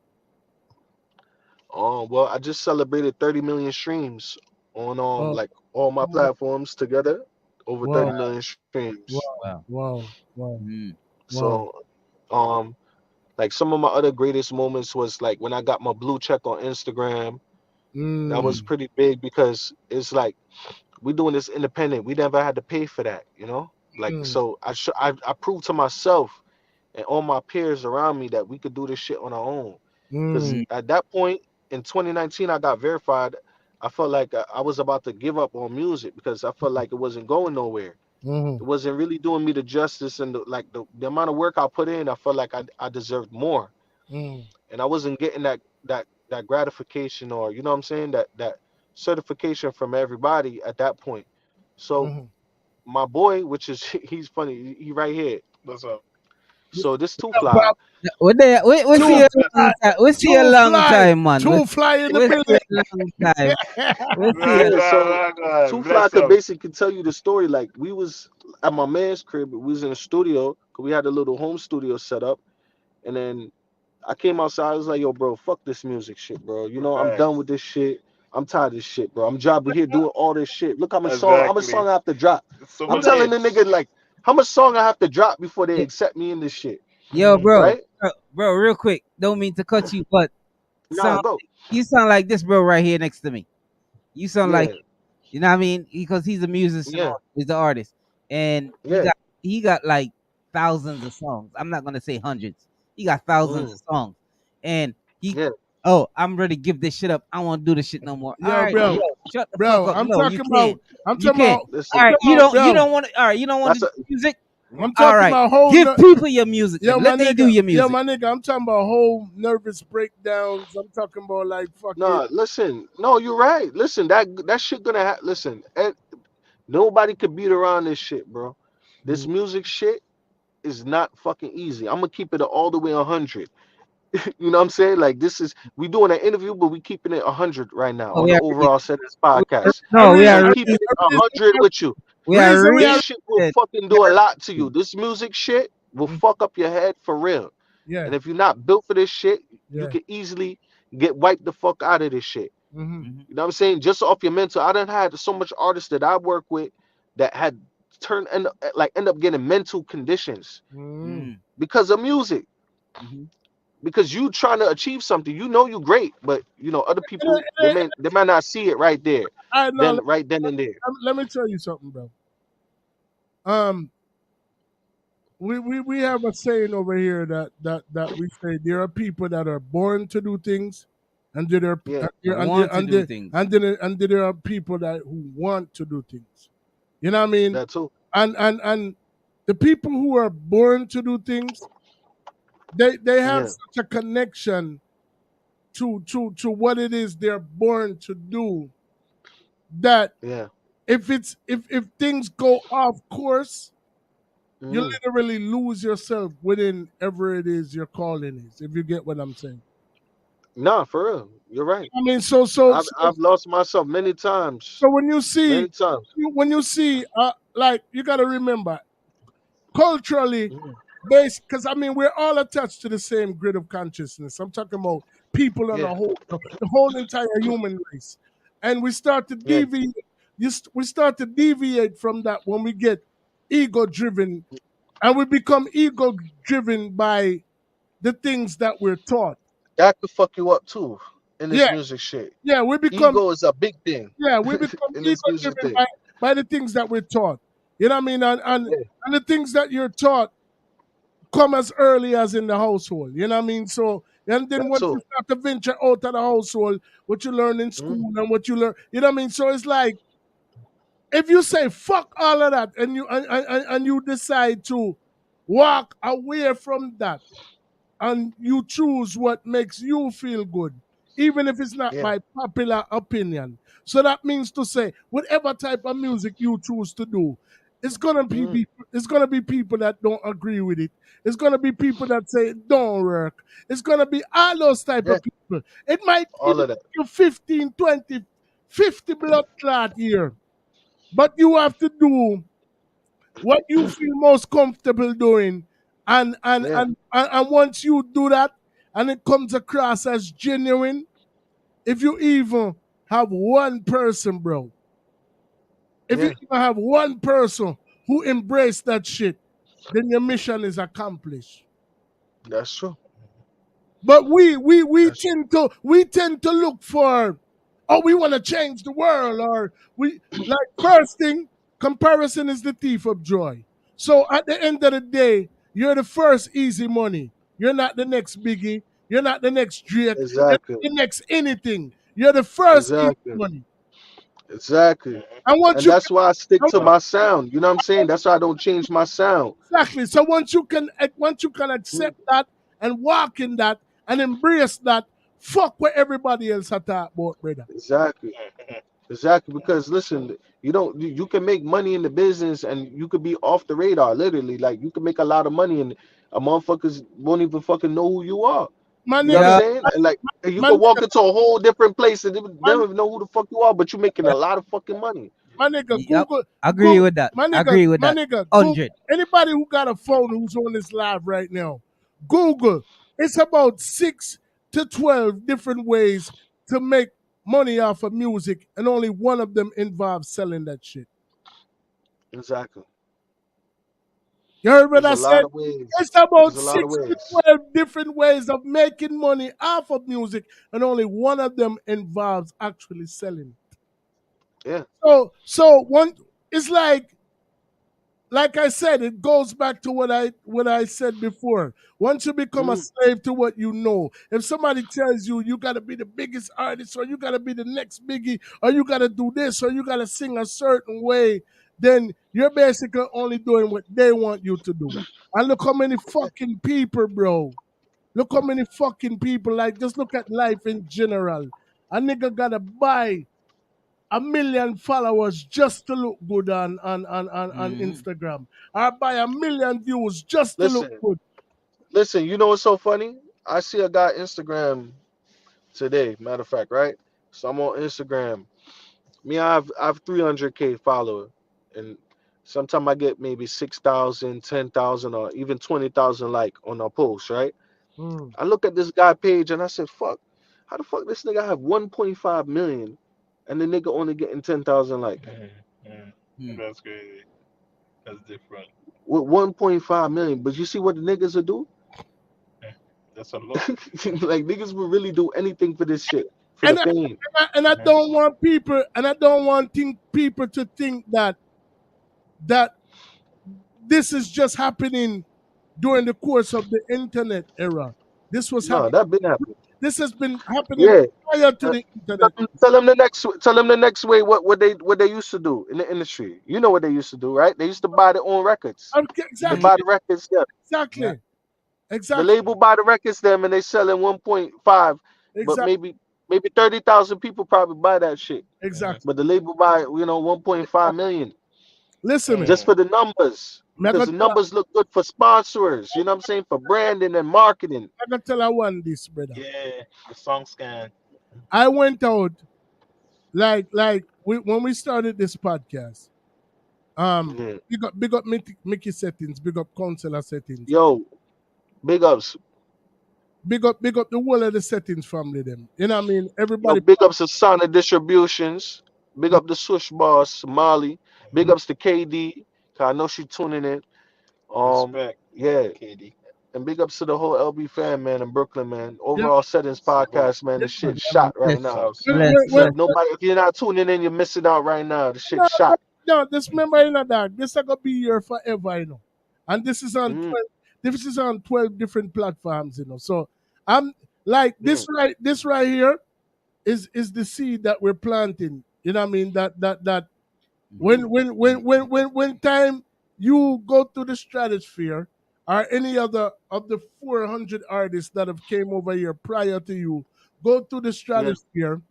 Well, I just celebrated 30 million streams on Oh, like all my oh, platforms together, over wow, 30 million streams. wow, Wow. wow, wow, Mm. wow. So, um, like some of my other greatest moments was like when I got my blue check on Instagram. That was Mm, pretty big because it's like we doing this independent. We never had to pay for that, you know. Like mm, so, I proved to myself and all my peers around me that we could do this shit on our own. Because mm, Mm. at that point in 2019, I got verified. I felt like I was about to give up on music because I felt like it wasn't going nowhere. mm, It wasn't really doing me the justice and the amount of work I put in. I felt like I deserved more, mm, and I wasn't getting that gratification, or you know what I'm saying, that certification from everybody at that point. So mm. my boy, which is he's funny, he right here. What's up? So this two Yeah, fly. Bob, We see Two a fly, long time. We see a two long fly, time, man. two fly in the We see building. a long time. We see a Yeah, so two fly Bless could up. basically tell you the story. Like we was at my man's crib, we was in the studio, 'cause we had a little home studio set up, and then I came outside. I was like, "Yo, bro, fuck this music shit, bro. You know, I'm done Facts. with this shit. I'm tired of this shit, bro. I'm dropping here doing all this shit. Look how much Exactly. song I have to drop. So I'm many telling the nigga hits. like how much song I have to drop before they Yo, accept me in this shit, yo, bro, right? bro, real quick. Don't mean to cut you, but Nah, sound go. you sound like this bro right here next to me. You sound like Yeah, you know what I mean? Because he's a musician, yeah, he's the artist, and yeah. he got like thousands of songs. I'm not gonna say hundreds. He got thousands of Mm, songs, and he. yeah. Oh, I'm ready to give this shit up. I won't do this shit no more. All Yo, right, bro, yo, shut the fuck bro, up. No, you can't. I'm You talking can't. about, All Listen, right, you bro, don't want to. All right, you don't want to that's do a music. I'm All talking right, about whole, give people your music. yo, Then my let they do nigga, your yo, music. my nigga, I'm talking about whole nervous breakdowns. I'm talking about like fucking, nah. Listen, no, you're right. Listen, that shit gonna listen. And nobody could beat around this shit, bro. This mm, music shit is not fucking easy. I'm gonna keep it all the way 100. You know what I'm saying? Like this is we doing an interview, but we keeping it 100 right now Oh, on we the are overall set of this we podcast. a no, we reason, are I'm a keeping reason, it reason, 100 with you. we are reason we This are, shit will reason. fucking do a lot to you. This music shit will mm, fuck up your head for real. yeah, And if you're not built for this shit, you yeah, can easily get wiped the fuck out of this shit. mm-hmm, Mhm. You know what I'm saying? Just off your mental. I done had so much artists that I work with that had end up getting mental conditions mm, Mm. because of music. Mhm. Because you trying to achieve something, you know you great, but you know other people they might not see it right there, I know. then right then and there. Let me tell you something, bro. We have a saying over here that we say there are people that are born to do things, and there are Want to do things. and there are people that who want to do things. You know what I mean? That too. And the people who are born to do things, they have such a connection to what it is they're born to do, that if things go off course, you literally lose yourself within ever it is your calling is, if you get what I'm saying. Nah, for real. You're right. I mean, I've lost myself many times. So when you see, many times. when you see, like, you got to remember, culturally based, because I mean, we're all attached to the same grid of consciousness. I'm talking about people on the whole entire human race, and we start to deviate. We start to deviate from that when we get ego driven, and we become ego driven by the things that we're taught. That could fuck you up too in this music shit. Yeah, we become ego is a big thing. Yeah, we become in ego this music driven thing. by the things that we're taught. You know what I mean? And the things that you're taught come as early as in the household. You know what I mean? So, and then once you start to venture out of the household, what you learn in school and what you learn, you know what I mean? So it's like, if you say fuck all of that and you decide to walk away from that, and you choose what makes you feel good, even if it's not my popular opinion. So that means to say, whatever type of music you choose to do, it's gonna be people that don't agree with it. It's gonna be people that say it don't work. It's gonna be all those type of people. It might all of that. You 15, 20, 50 blood clot here, but you have to do what you feel most comfortable doing, and once you do that and it comes across as genuine, if you even have one person, bro, if you even have one person who embraced that shit, then your mission is accomplished. That's true. But we tend to look for, we want to change the world, or we like, first thing, comparison is the thief of joy. So at the end of the day, you're the first Easy Money. You're not the next Biggie. You're not the next Drake. Exactly. You're not the next anything. You're the first Easy Money. Exactly. And that's why I stick to my sound. You know what I'm saying? That's why I don't change my sound. Exactly. So once you can accept that and walk in that and embrace that, fuck what everybody else talk about, brother. Exactly. Exactly. Because listen, you can make money in the business and you could be off the radar, literally. Like, you can make a lot of money and a motherfuckers won't even fucking know who you are. You know what I'm saying? And like, you can walk into a whole different place and they don't even know who the fuck you are, but you're making a lot of fucking money. My nigga, Google. Agree with that. My nigga, Agree with that. Nigga, 100. Anybody who got a phone who's on this live right now, Google. It's about 6 to 12 different ways to make money off of music, and only one of them involves selling that shit. Exactly. You heard what I said? It's about 6 to 12 different ways of making money off of music, and only one of them involves actually selling it. Yeah. So one, it's like I said, it goes back to what I said before. Once you become a slave to what you know, if somebody tells you you got to be the biggest artist, or you got to be the next Biggie, or you got to do this, or you got to sing a certain way, then you're basically only doing what they want you to do. And look how many fucking people, bro. Look how many fucking people, like, just look at life in general. A nigga got to buy 1 million followers just to look good on Instagram, or buy 1 million views just to look good. Listen, you know what's so funny? I see a guy Instagram today, matter of fact, right? So I'm on Instagram. I have 300K followers, and sometimes I get maybe 6,000, 10,000, or even 20,000 like on a post, right? I look at this guy page and I said, fuck, how the fuck this nigga have 1.5 million and the nigga only getting 10,000 likes? That's crazy. That's different. With 1.5 million, but you see what the niggas will do? That's a lot. Like, niggas will really do anything for this shit, for the fame. And I don't want people, people to think that this is just happening during the course of the internet era. This was No, happening. that been happening. This has been happening Yeah. prior to the internet. Tell them the next way what they used to do in the industry. You know what they used to do, right? They used to buy their own records. They Exactly. buy the records, yeah. Exactly. Yeah. Exactly. The label buy the records them and they sell in 1.5, but maybe 30,000 people probably buy that shit. Exactly. But the label buy 1.5 million. Listen, just for the numbers. Because the numbers look good for sponsors, you know what I'm saying? For branding and marketing. I can tell I won this, brother. Yeah, the song scan. I went out like when we started this podcast. Big up Mickey settings, big up counselor settings. Yo, big ups. Big up the whole of the settings family them. You know what I mean? Everybody. Yo, big ups to Sonic Distributions. Big up the Swoosh Boss, Molly. Big ups to KD. Cause I know she tuning in. Respect. Yeah. KD. And big ups to the whole LB fan, man, in Brooklyn, man. Overall Settings podcast, man. The shit shot right now. So nobody, if you're not tuning in, you're missing out right now. The shit shot. No, just remember, dog. This is gonna be here forever, And this is on 12, this is on 12 different platforms, So I'm like this right here is the seed that we're planting. You know what I mean? That when time you go to the stratosphere or any other of the 400 artists that have came over here prior to you, go to the stratosphere,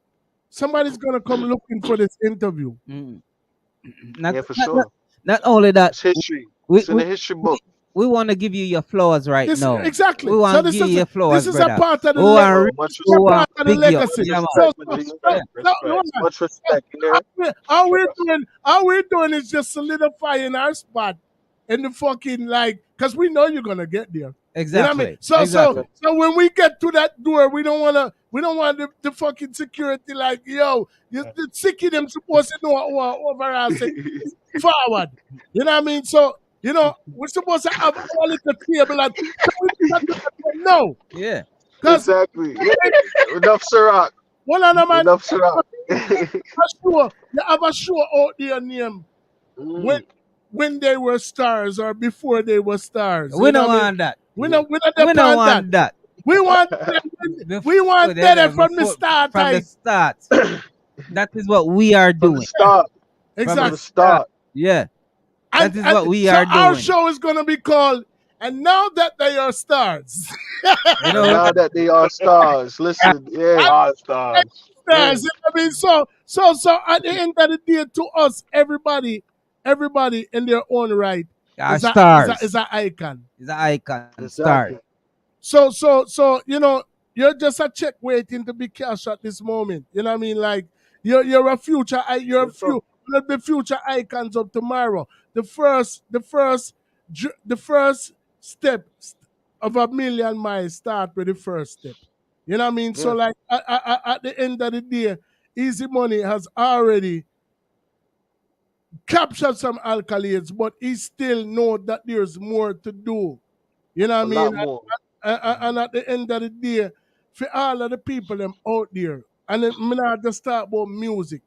somebody's gonna come looking for this interview. For sure. Not only that, it's history. It's in the history book. We want to give you your flowers right now. Exactly. We want to give you your flowers. This is brother. a part of the legacy. Much respect. All we're doing is just solidifying our spot in the fucking because we know you're gonna get there. Exactly. You know what I mean? So when we get to that door, we don't want the fucking security you're sick of them supposed to know overall forward. You know what I mean? So we're supposed to have all at the table no. Yeah. Exactly. Enough Ciroc. One of them man. Enough Ciroc. You have a show out there name when they were stars or before they were stars. We don't want that. We don't want that. We want that from the start. From the start. That is what we are doing. From the start. Exactly. From the start. Yeah. That is what we are doing. Our show is going to be called And Now That They Are Stars. Now that they are stars. Listen, all stars. Stars. I mean, so at the end of the day, to us, everybody in their own right is stars. Is an icon. Is an icon. Exactly. Star. So you're just a check waiting to be cashed at this moment. You know what I mean? Like you're a future. You're a few. The future icons of tomorrow. The first step of a million miles start with the first step. You know what I mean? Yeah. So like at the end of the day, Eazi Money has already captured some accolades, but he still knows that there's more to do. You know what I mean? And at the end of the day, for all of the people them out there, and then I'm not just talk about music.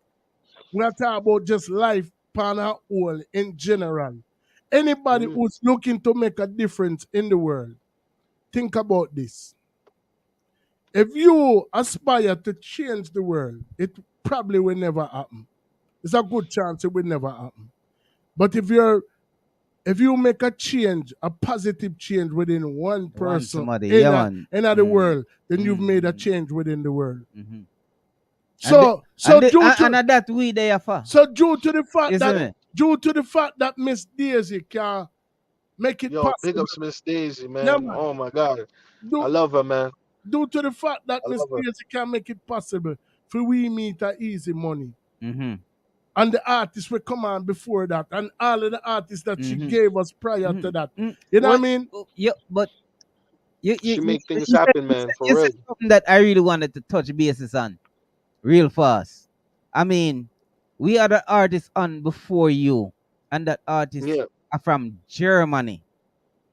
We're talking about just life, pan and whole in general. Anybody who's looking to make a difference in the world, think about this. If you aspire to change the world, it probably will never happen. It's a good chance it will never happen. But if you make a change, a positive change within one person in the world, then you've made a change within the world. Mm-hmm. So that we there for. So due to the fact that Miss Daisy can make it possible. Big ups Miss Daisy, man. Yeah, man. Oh my God. I love her, man. Due to the fact that Miss Daisy can make it possible for we meet at Eazi Money. Mm-hmm. And the artists will come on before that, and all of the artists that she gave us prior to that. You know what I mean? Yeah, but she make things happen, man. For real. Something that I really wanted to touch bases on, real fast. I mean, we are the artists on before you, and that artist are from Germany.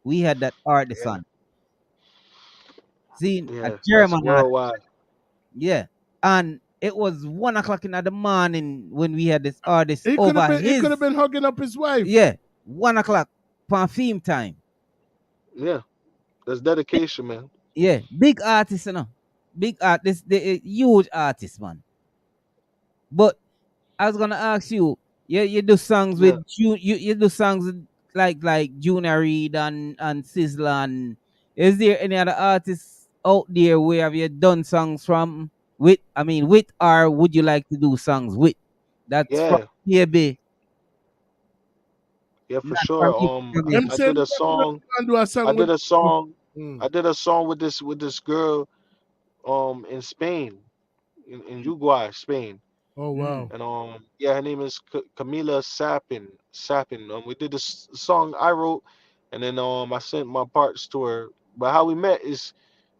We had that artist on. See, a German worldwide. Yeah, and it was 1 o'clock in the morning when we had this artist He could have been hugging up his wife. Yeah, 1 o'clock on theme time. Yeah, that's dedication, man. Yeah, big artists, big artists, the huge artists, man. But I was gonna ask you, you do songs Yeah. with you do songs with like Junior Reid and Sizzla, and is there any other artists out there where have you done songs from with? I mean, with, or would you like to do songs with? That's from Yeah, PB, yeah, for not from sure. I'm I saying did a song. do a I song with. did a song. Mm. I did a song with this girl in Spain, in Uruguay, Spain. Oh wow. And yeah, her name is Camila Sapin. We did this song I wrote, and then I sent my parts to her. But how we met is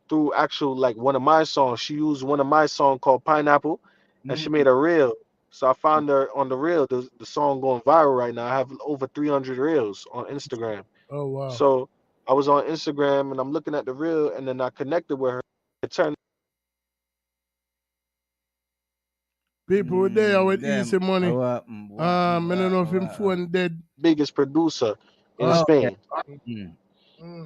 through actual, like, one of my songs. She used one of my songs called Pineapple, and she made a reel. So I found her on the reel. The song going viral right now. I have over 300 reels on Instagram. Oh wow. So I was on Instagram and I'm looking at the reel, and then I connected with her. It turned People were there with Damn. Easy Money. I don't know if him phone dead. biggest producer in Oh, Spain. mm.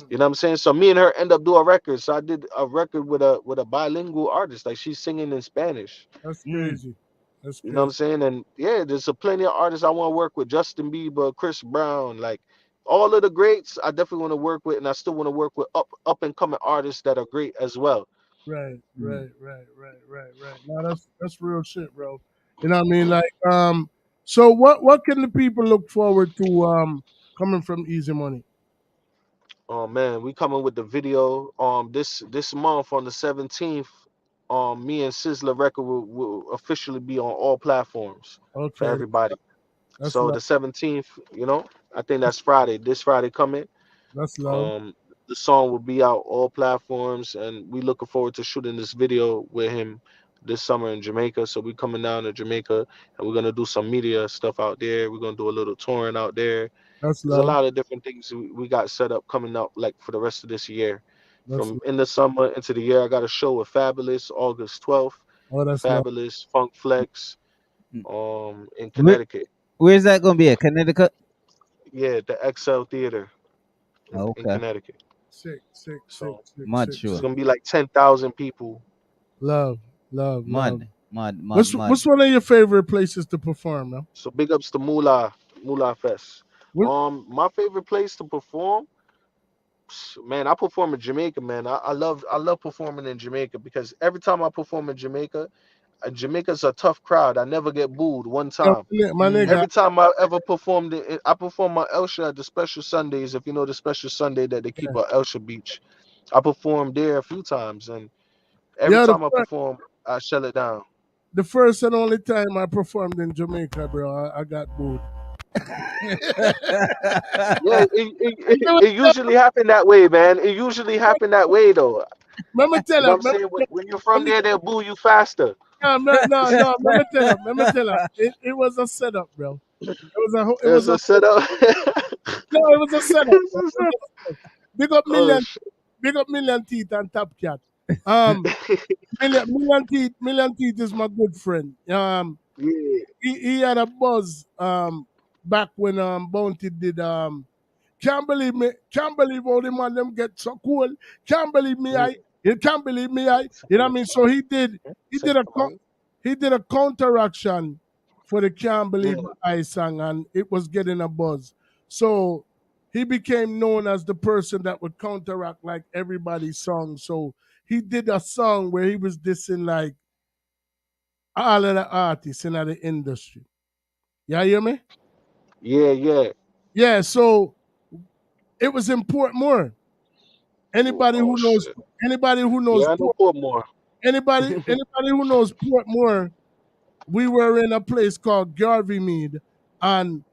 You know what I'm saying? So me and her end up doing a record. So I did a record with a bilingual artist. Like, she's singing in Spanish. That's crazy. That's You know what I'm crazy. saying? And yeah, there's a plenty of artists I want to work with. Justin Bieber, Chris Brown, like all of the greats I definitely want to work with, and I still want to work with up and coming artists that are great as well. Right. Now that's real shit, bro. You know what I mean? Like, so what can the people look forward to coming from Easy Money? Oh man, we coming with the video this month on the 17th. Me and Sizzla record will officially be on all platforms for Okay. everybody. That's So love. the 17th, I think that's Friday. This Friday coming. That's love. Um, the song will be out all platforms, and we looking forward to shooting this video with him this summer in Jamaica. So we coming down to Jamaica, and we're gonna do some media stuff out there. We're gonna do a little touring out there. That's There's a love. lot of different things we got set up coming up, like, for the rest of this year. That's From in the summer into the year, I got a show with Fabulous August 12th. that's love. Fabulous Funk Flex, in Where, Connecticut. where's that gonna be? At Connecticut? Yeah, the XL Theater in Okay. Connecticut. Sick. So Mad it's sure. gonna be like 10,000 people. Love. Mad. What's one of your favorite places to perform, man? So big ups to Moolah Fest. What? My favorite place to perform, man, I perform in Jamaica, man. I love performing in Jamaica because every time I perform in Jamaica, Jamaica's a tough crowd. I never get booed one time. My nigga. Every time I ever performed I perform my Elsha at the special Sundays. If you know the special Sunday that they keep at Elsha Beach, I performed there a few times, and every Yeah, time I perform, I shut it down. the first and only time I performed in Jamaica, bro, I got booed. Yeah, it usually happen that way, man. It usually happen that way, though. Let me tell You know you. what I'm saying? When you're from there, they'll boo you faster. No. Let me tell you. It was a setup, bro. It There's was a a setup. no. It was a setup. It's a setup. Big up Oh, Million Teeth and Top Cat. Million Teeth is my good friend. yeah. He had a buzz back when Bounty did can't believe how the man them get so cool. Can't believe me, you can't believe me, you know what I mean? So he did a counteraction for the Can't Believe I song, and it was getting a buzz. So he became known as the person that would counteract like everybody's song. So he did a song where he was dissing like all of the artists in the industry. You hear me? Yeah. Yeah, so it was in Portmore. Anybody who knows Shit. Yeah, I know Portmore. anybody who knows Portmore, we were in a place called Garvey Mead, and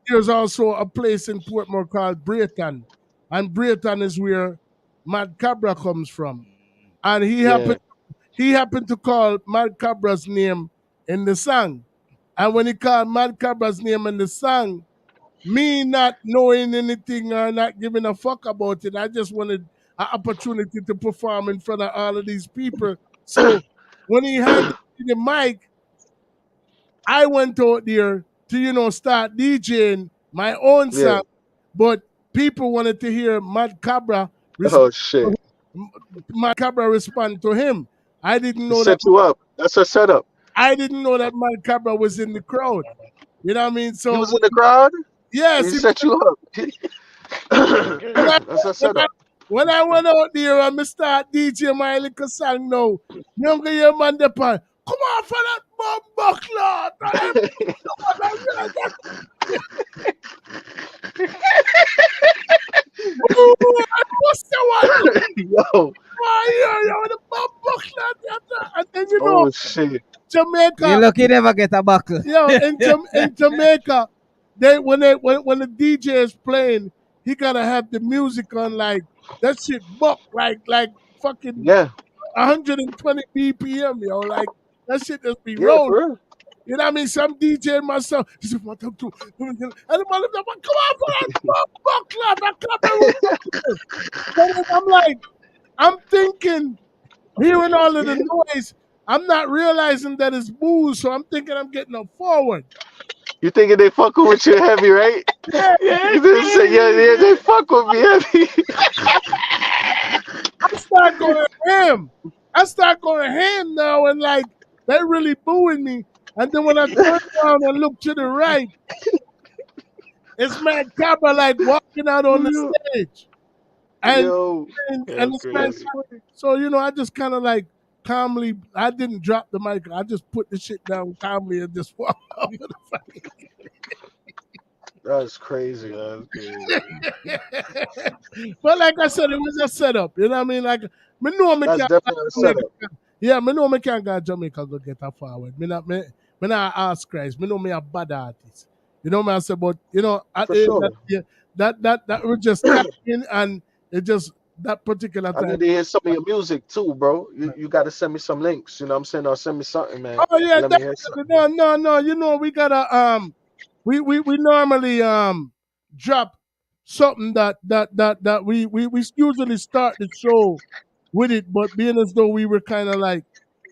there's also a place in Portmore called Brayton, and Brayton is where Mad Cabra comes from, and he happened to call Mad Cabra's name in the song, and when he called Mad Cabra's name in the song, me not knowing anything or not giving a fuck about it, I just wanted an opportunity to perform in front of all of these people. So when he handed me the mic, I went out there to, start DJing my own song. but people wanted to hear Mad Cabra Oh shit! respond to him. I didn't He know that. set you up. That's a setup. I didn't know that Mad Cabra was in the crowd. You know what I mean? He So was in the crowd. yes, He set you up. That's a setup. when I went out there and I start DJ my little song now, younger your man the pan. Come on for that bomb buckler. Yo. The bomb buckler. And then Oh shit. Jamaica. You lucky never get a buckle. Yo, in Jamaica, when the DJ is playing, he gotta have the music on like that shit buck like fucking 120 BPM, yo. Like that shit just be rolling. You know what I mean? Some DJ myself, he said, "What up to?" And the mother, come on for that buckler. I'm like, I'm thinking, hearing all of the noise, I'm not realizing that it's booze, so I'm thinking I'm getting a forward. You thinking they fucking with you heavy, right? Yeah. You didn't say, yeah, they fuck with me heavy. I start going ham now, and like they really booing me. And then when I turn around and look to the right, it's Mad Cabra like walking out on the stage. And it's Mad Cabra. So I just kind of like calmly, I didn't drop the mic. I just put the shit down calmly and just walk out of the fight. That's crazy. But like I said, it was a setup. You know what I mean? Like, me know me That's can't definitely a setup. Yeah, me know me can't go to Jamaica go get a forward. Me not ask Christ. Me know me a bad artist. You know me I say, but at For the end sure. that was just in, and it just that particular time. I need to hear some of your music too, bro. You got to send me some links. You know what I'm saying? Or send me something, man. Oh yeah, Let me hear something. no. We gotta we normally drop something that we usually start the show with it, but being as though we were kind of like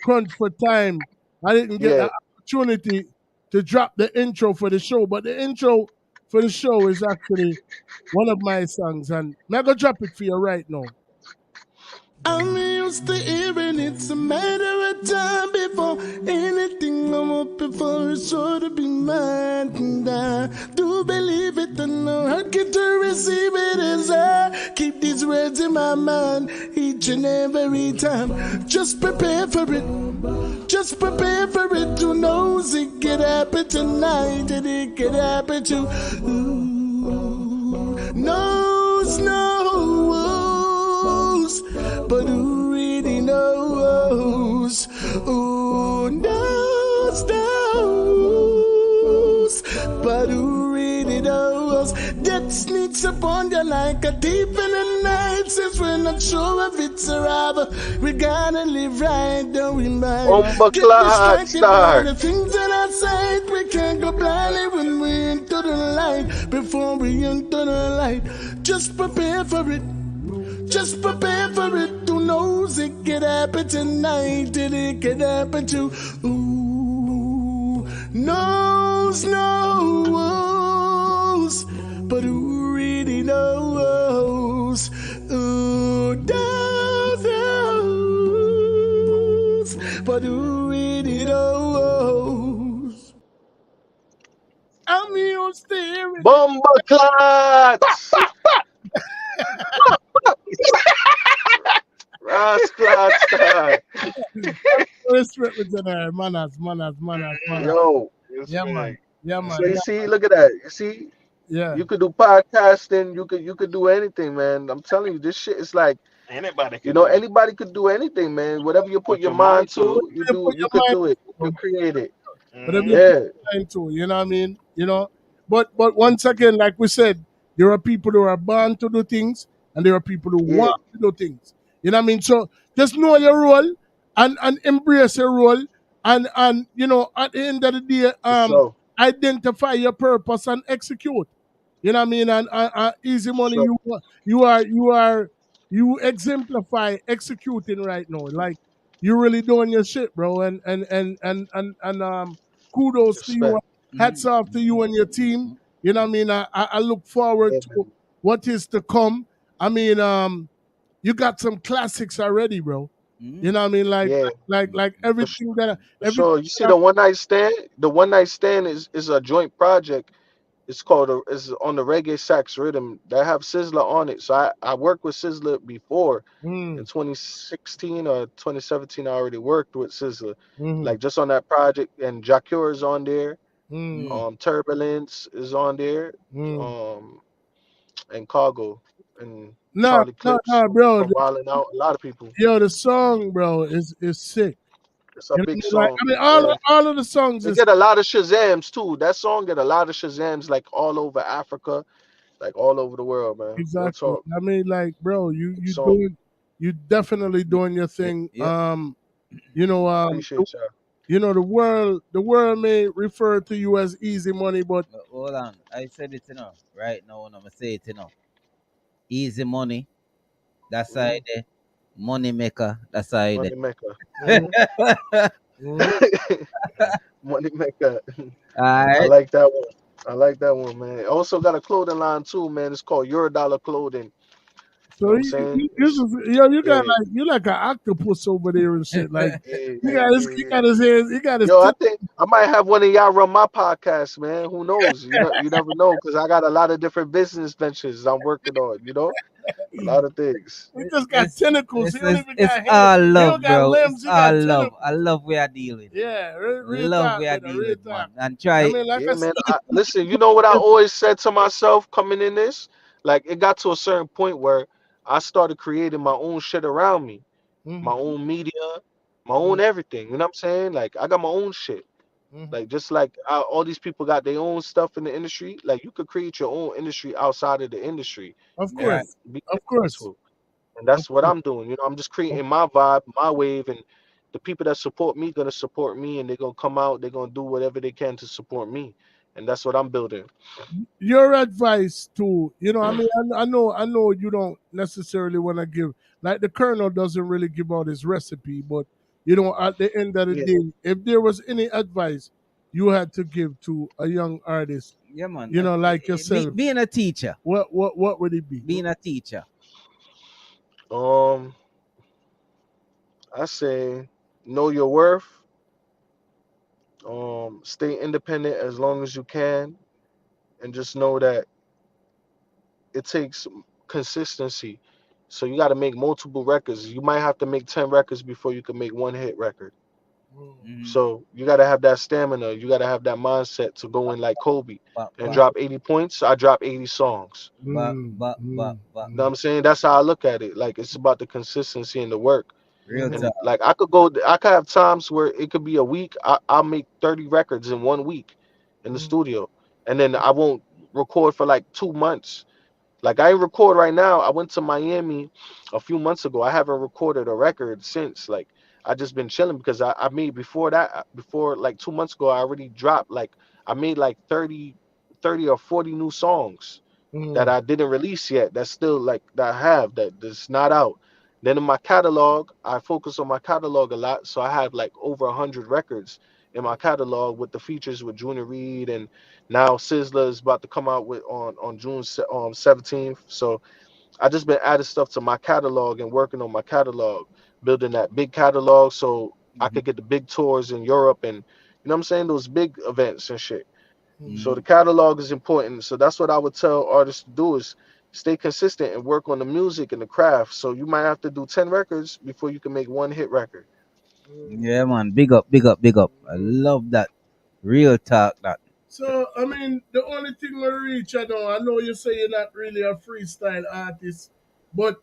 crunched for time, I didn't get the opportunity to drop the intro for the show. But the intro for the show is actually one of my songs, and I'm gonna drop it for you right now. I'm used to hearing it's a matter of time before anything I'm up before is sure to be mine. And I do believe it, and no heart get to receive it as I keep these words in my mind each and every time. Just prepare for it. Just prepare for it. Who knows it could happen tonight, and it could happen to knows. But who really knows? Who knows? But who really knows? Death sneaks upon you like a thief in the night. Since we're not sure if it's arrival, we gotta live right, don't we, mind? Get distracted by the things in our sight. We can't go blindly when we into the light. Before we enter the light, just prepare for it. Just prepare for it. Who knows it could happen tonight, and it could happen to knows. But who really knows? Who knows? But who really knows? I'm used to hearing Bomba clots. Rascal style. Respect with you, manners. Yo. Yeah, man. So you see, look at that. You see, you could do podcasting. You could do anything, man. I'm telling you, this shit is like Anybody can anybody could do anything, man. Whatever you put your mind to, you could do it. You could create it. Whatever you put your mind to, you know what I mean? But once again, like we said, there are people who are born to do things, and there are people who want to do things. You know what I mean? So just know your role and embrace your role, and at the end of the day, identify your purpose and execute. You know what I mean? And Eazi Money, you exemplify executing right now. Like you're really doing your shit, bro. And kudos to you. Hats off to you and your team. You know what I mean? I look forward to what is to come. I mean, you got some classics already, bro. You know what I mean? Like everything that everything. sure. You see the one night stand. The one night stand is a joint project. It's called is on the reggae sax rhythm that have Sizzler on it. So I worked with Sizzler before in 2016 or 2017. I already worked with Sizzler, like just on that project. And Jacure is on there. Turbulence is on there. Um, and Cargo and No, Charlie no, Clips no, bro. from Wildin' Out. A lot of people. Yo, the song, bro, is sick. It's a You know big what I mean? Like, song. I mean, Yeah. all of the songs It is get a lot of Shazams too. That song get a lot of Shazams like all over Africa, like all over the world, man. Real exactly. talk. I mean, like, bro, Big song. you definitely doing your thing. Yep. You know, Appreciate y'all. you know, the world may refer to you as easy money, but Hold on. I said it, right now, and I'm going to say it, Easy money, that side there. Money maker, that side Money maker. there. Money maker. All I right. like that one. I like that one, man. Also got a clothing line too, man. It's called Your Dollar Clothing. You know so what I'm saying? you got Yeah. like you like an octopus over there and shit. Like Yeah, you yeah, got his yeah, he yeah. got his hands, he got his Yo, I think I might have one of y'all run my podcast, man. Who knows? You never know, because I got a lot of different business ventures I'm working on. A lot of things. he just got tentacles. He don't even It's got hands. all He don't love, got bro. It's limbs. He all got love. tentacles. I love we are dealing. Yeah, real Love talk, we are man. Real dealing, man. talk. And I try. mean, like I Yeah, man. said, Listen, you know what I always said to myself coming in this? Like, it got to a certain point where I started creating my own shit around me, my own media, my own everything. You know what I'm saying? Like, I got my own shit. Like, just like all these people got their own stuff in the industry, like, you could create your own industry outside of the industry of and course, be of course, successful. And that's what I'm doing. I'm just creating my vibe, my wave, and the people that support me gonna support me, and they're gonna come out, they're gonna do whatever they can to support me, and that's what I'm building. your advice to I mean, I know you don't necessarily want to give like the Colonel doesn't really give out his recipe, but at the end of the Yeah. day, if there was any advice you had to give to a young artist, Yeah, man. like yourself, Being a teacher. what would it be? Being a teacher. Um, I say know your worth. Stay independent as long as you can, and just know that it takes consistency. So you got to make multiple records. You might have to make 10 records before you can make one hit record. So you got to have that stamina. You got to have that mindset to go in like Kobe and drop 80 points. I drop 80 songs. But You know what I'm saying? That's how I look at it. Like, it's about the consistency and the work. real And talk. like, I could have times where it could be a week. I'll make 30 records in 1 week in the studio. And then I won't record for like 2 months. Like, I ain't record right now. I went to Miami a few months ago. I haven't recorded a record since. Like, I just been chilling because I made before like 2 months ago, I already dropped like I made like 30 or 40 new songs that I didn't release yet. That's still like that I have that's not out. Then in my catalog, I focus on my catalog a lot. So I have like over 100 records in my catalog with the features with Junior Reed, and now Sizzler is about to come out with on June 17th. So I just been adding stuff to my catalog and working on my catalog, building that big catalog so I could get the big tours in Europe and what I'm saying, those big events and shit. So the catalog is important. So that's what I would tell artists to do is stay consistent and work on the music and the craft. So you might have to do 10 records before you can make one hit record. Yeah, man. Big up, big up, big up. I love that. Real talk, that. So I mean, the only thing we reach, I know you say you're not really a freestyle artist, but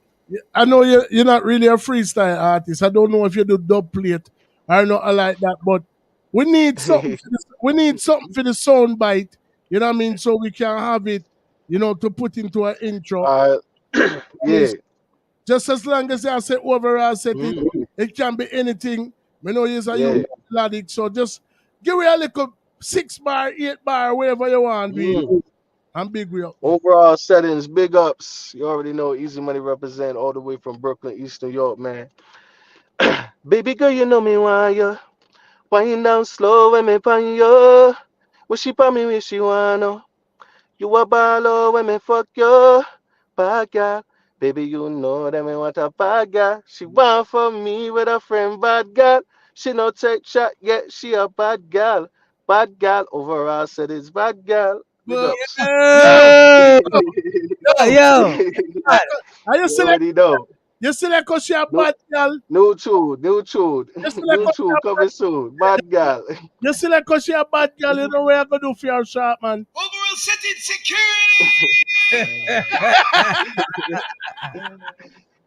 I know you're not really a freestyle artist. I don't know if you do dub plate or not like that, but we need something. We need something for the sound bite. You know what I mean? So we can have it, to put into an intro. Yeah. Just as long as I say overall setting, it can be anything. I know you're Yeah. melodic, so just give me a little 6 bar, 8 bar, wherever you want, be. I'm big way up. Overall settings, big ups. You already know Easy Money represent all the way from Brooklyn, East New York, man. Baby girl, you know me why you wind down slow when me pan you. Wish she pa me, wish she wanna. You a baller when me fuck you, bad girl. Baby, you know that me want a bad girl. She want for me with a friend, bad girl. She no take shot yet, she a bad girl. Bad girl, overall said it's bad girl. Big Yo, ups. Yo, yo. I, I you You select already know. you select cause she a New, bad girl. new tune, new tune, You select new cause she tune a coming soon. Bad girl. you select cause she a bad girl. You know what I gonna do for your shot, man. Overall setting security. Yeah.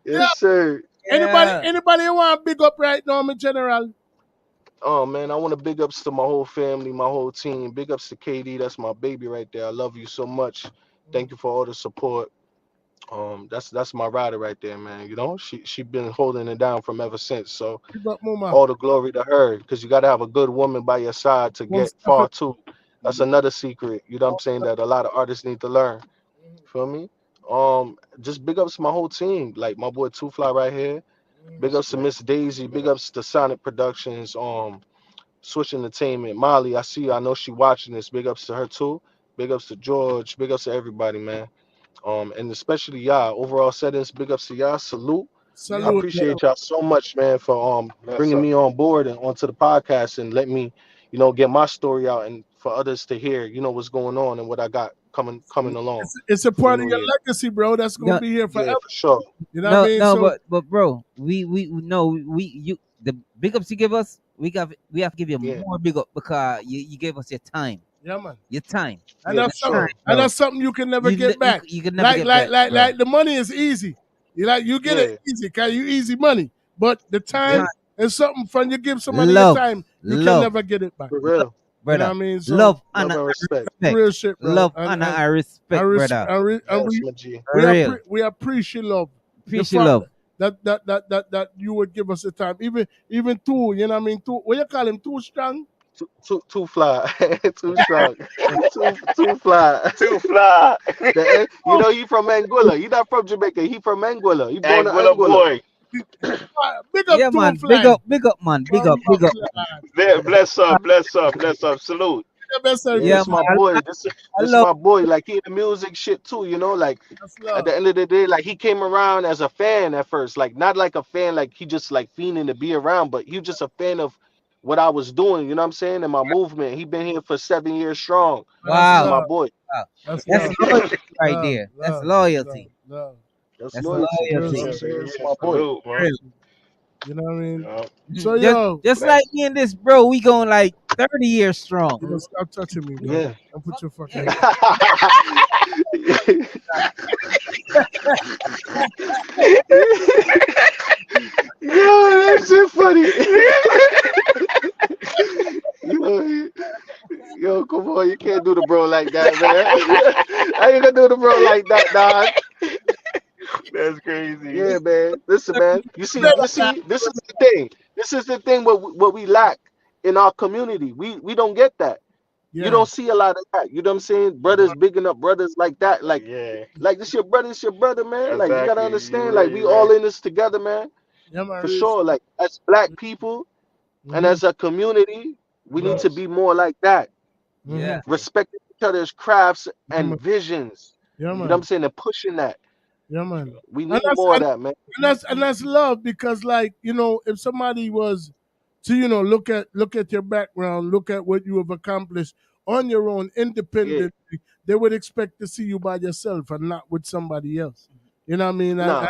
Yes, sir. Yeah. Anybody you want big up right now, my general? Oh man, I want to big ups to my whole family, my whole team. Big ups to KD, that's my baby right there. I love you so much. Thank you for all the support. That's my rider right there, man. You know, she been holding it down from ever since. So Big up, mama. all the glory to her, because you gotta have a good woman by your side to get Most far definitely. too. That's another secret. You know what I'm saying, that a lot of artists need to learn. Feel me? Just big ups to my whole team, like my boy Two Fly right here. Big ups to Miss Daisy. Big ups to Sonic Productions. Switch Entertainment. Molly, I see. I know she watching this. Big ups to her too. Big ups to George. Big ups to everybody, man. And especially y'all. Overall settings. Big ups to y'all. Salute. I Salute. appreciate y'all so much, man, for bringing me on board and onto the podcast and let me, get my story out and for others to hear, what's going on and what I got coming along It's a for the part of new your year. legacy, bro. That's gonna No, be here Yeah, forever. for sure. You know what I mean? no, So but bro, we no, you the big ups you give us, we have to give you Yeah, more big up because you gave us your time, yeah, man. your time, And yeah, your for that's something. time, sure. And bro. that's something you can never get back. You can never get back, bro. Like the money is easy. You get it Yeah, easy, cause you easy money. But the Time, time is something from you give somebody your love, time, you can love, never get it back. for real. You know brother, what I mean? So love, Love honor, and and respect. respect, real shit, bro. love, honor, and And, respect, brother. Yes, my G. For real, we appreciate love. The appreciate fact love. that you would give us the time. Even two, you know what I mean? Two, what you call him? Too strong? Too fly, too strong, too fly. Too fly. He from Anguilla. He not from Jamaica. He from Anguilla. He born in Anguilla Anguilla. boy. Big up Yeah, Two man, Fly. big up, man, Bumper big up, man. Fly. Bless up, bless up, bless up. Salute. The best Yeah, Yeah, this service. my man, boy. I This love. my boy. Like he in the music shit too. Like That's at love. the end of the day, like he came around as a fan at first. Like not like a fan, like he just like fiending to be around, but he was just a fan of what I was doing. You know what I'm saying? And my movement. He been here for 7 years strong. That's This is Wow, my love. boy. wow. That's That's love. loyalty right Love. there. That's Love. Love. loyalty. Love. That's That's Love. loyalty. You Real know what loyalty. I'm shit. saying? Real This is shit. my boy. Salute, man. Real. You know what I mean? Yeah. So Just yo, just like me and this bro, we going like 30 years strong. you know, stop touching me, bro. Yeah. Don't put your fucking Yo, that's so funny. yo, come on, you can't do the bro like that, man. How you gonna do the bro like that, dog? That's crazy. Yeah, man. Listen, man. This is the thing. This is the thing what we lack in our community. We don't get that. You yeah. don't see a lot of that. You know what I'm saying? Brothers bigging up brothers like that. Yeah, Like this your brother, man. Like you gotta exactly. You're understand. right, Like we you're all right. in this together, man. Yeah, man. For Real shit. sure. Like as black people and Mm-hmm. as a community, we need to Yes. be more like that. Mm-hmm. Yeah. Respecting each other's crafts Yeah, man. and visions. Yeah, You know what I'm man. saying? And pushing that. Yeah, man. We And need that's more of and, that, man. and that's love because like, if somebody was to, look at your background, look at what you have accomplished on your own Yeah. independently, they would expect to see you by yourself and not with somebody else. You know what I mean? Nah.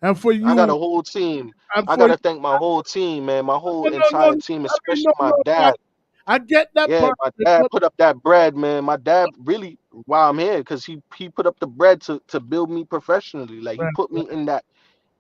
And for I got you a whole team. and I for gotta thank my whole team, man. My whole no, entire team, I mean, especially my no, dad. I get that Yeah, part my of it, dad but put up that bread, man. My dad really, while I'm here, because he put up the bread to build me professionally. Like he right, put me in right,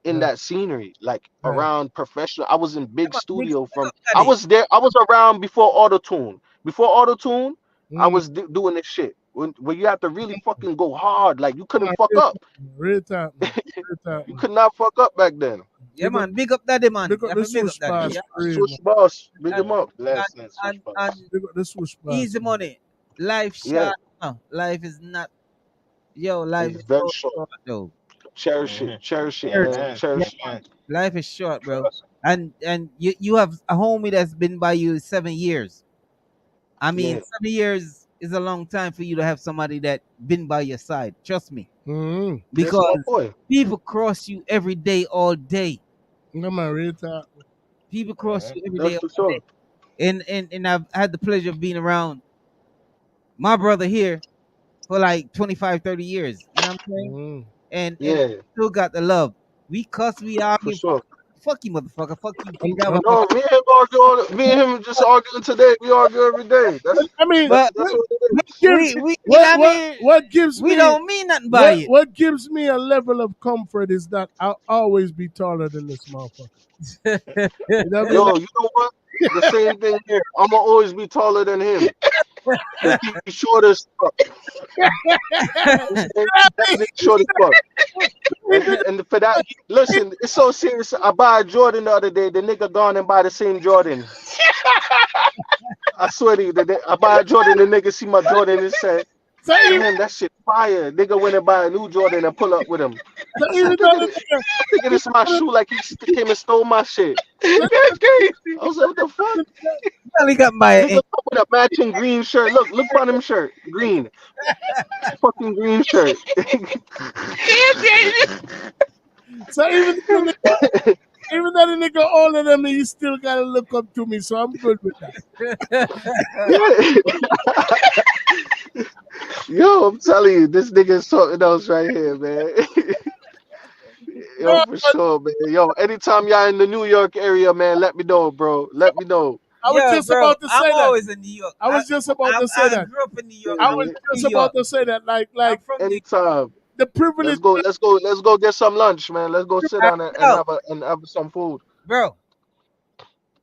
that scenery, like right. around professional. I was in big Big, studio big from. up, I daddy. was there. I was around before auto tune. Before auto tune, I Mm. was doing this shit. When you have to really fucking go hard, like you couldn't Man, fuck up. real time, man. Real time, You man. could not fuck up back then. Yeah, Big up, man, big up daddy, man. big You up have the to big up swoosh daddy. pass Yeah. for real, man. Swoosh boss, big And him up. Blessings, switch and pass. Big up the swoosh pass, easy man. money. Life Yeah, short. Life is not. Yo, life it's is very so short. short, though. Cherish it, Cherish it. man. Amen. Yeah, Cherish it. man. Amen. Life is short, bro. And you have a homie that's been by you 7 years. I mean, Yeah, 7 years it's a long time for you to have somebody that been by your side. Trust me. Mm-hmm. Because people cross you every day, all day. No, Marita. People cross you every day, all day. And I've had the pleasure of being around my brother here for like 25, 30 years. You know what I'm saying? Mm-hmm. And still got the love. We cuss, we argue. Fuck you, motherfucker. Fuck you. No, me and him arguing. Me and him just arguing today. We argue every day. That's but that's what it is. What gives me don't mean nothing by it. What gives me a level of comfort is that I'll always be taller than this motherfucker. Yo, you know what? The same thing here. I'ma always be taller than him. He's short as fuck. Short as fuck. And for that, listen, it's so serious. I buy a Jordan the other day. The nigga gone and buy the same Jordan. I swear to you, I buy a Jordan. The nigga see my Jordan and say, "Man, that shit fire." Nigga went and buy a new Jordan and pull up with him. I'm thinking this is my shoe like he came and stole my shit. That's crazy. I was like, what the fuck? He got my nigga with a matching green shirt. Look on him shirt. Green. Fucking green shirt. So even though the nigga older than me, he still gotta look up to me, so I'm good with that. Yo, I'm telling you, this nigga is something else right here, man. Yo, for sure, man. Yo, anytime y'all in the New York area, man, let me know, bro. Let me know. I was just about to say I'm that. always in New York. I was just about to say that. I grew up in New York. I was just about to say that. Like anytime. The privilege. Let's go get some lunch, man. Let's go sit down and have some food. Bro,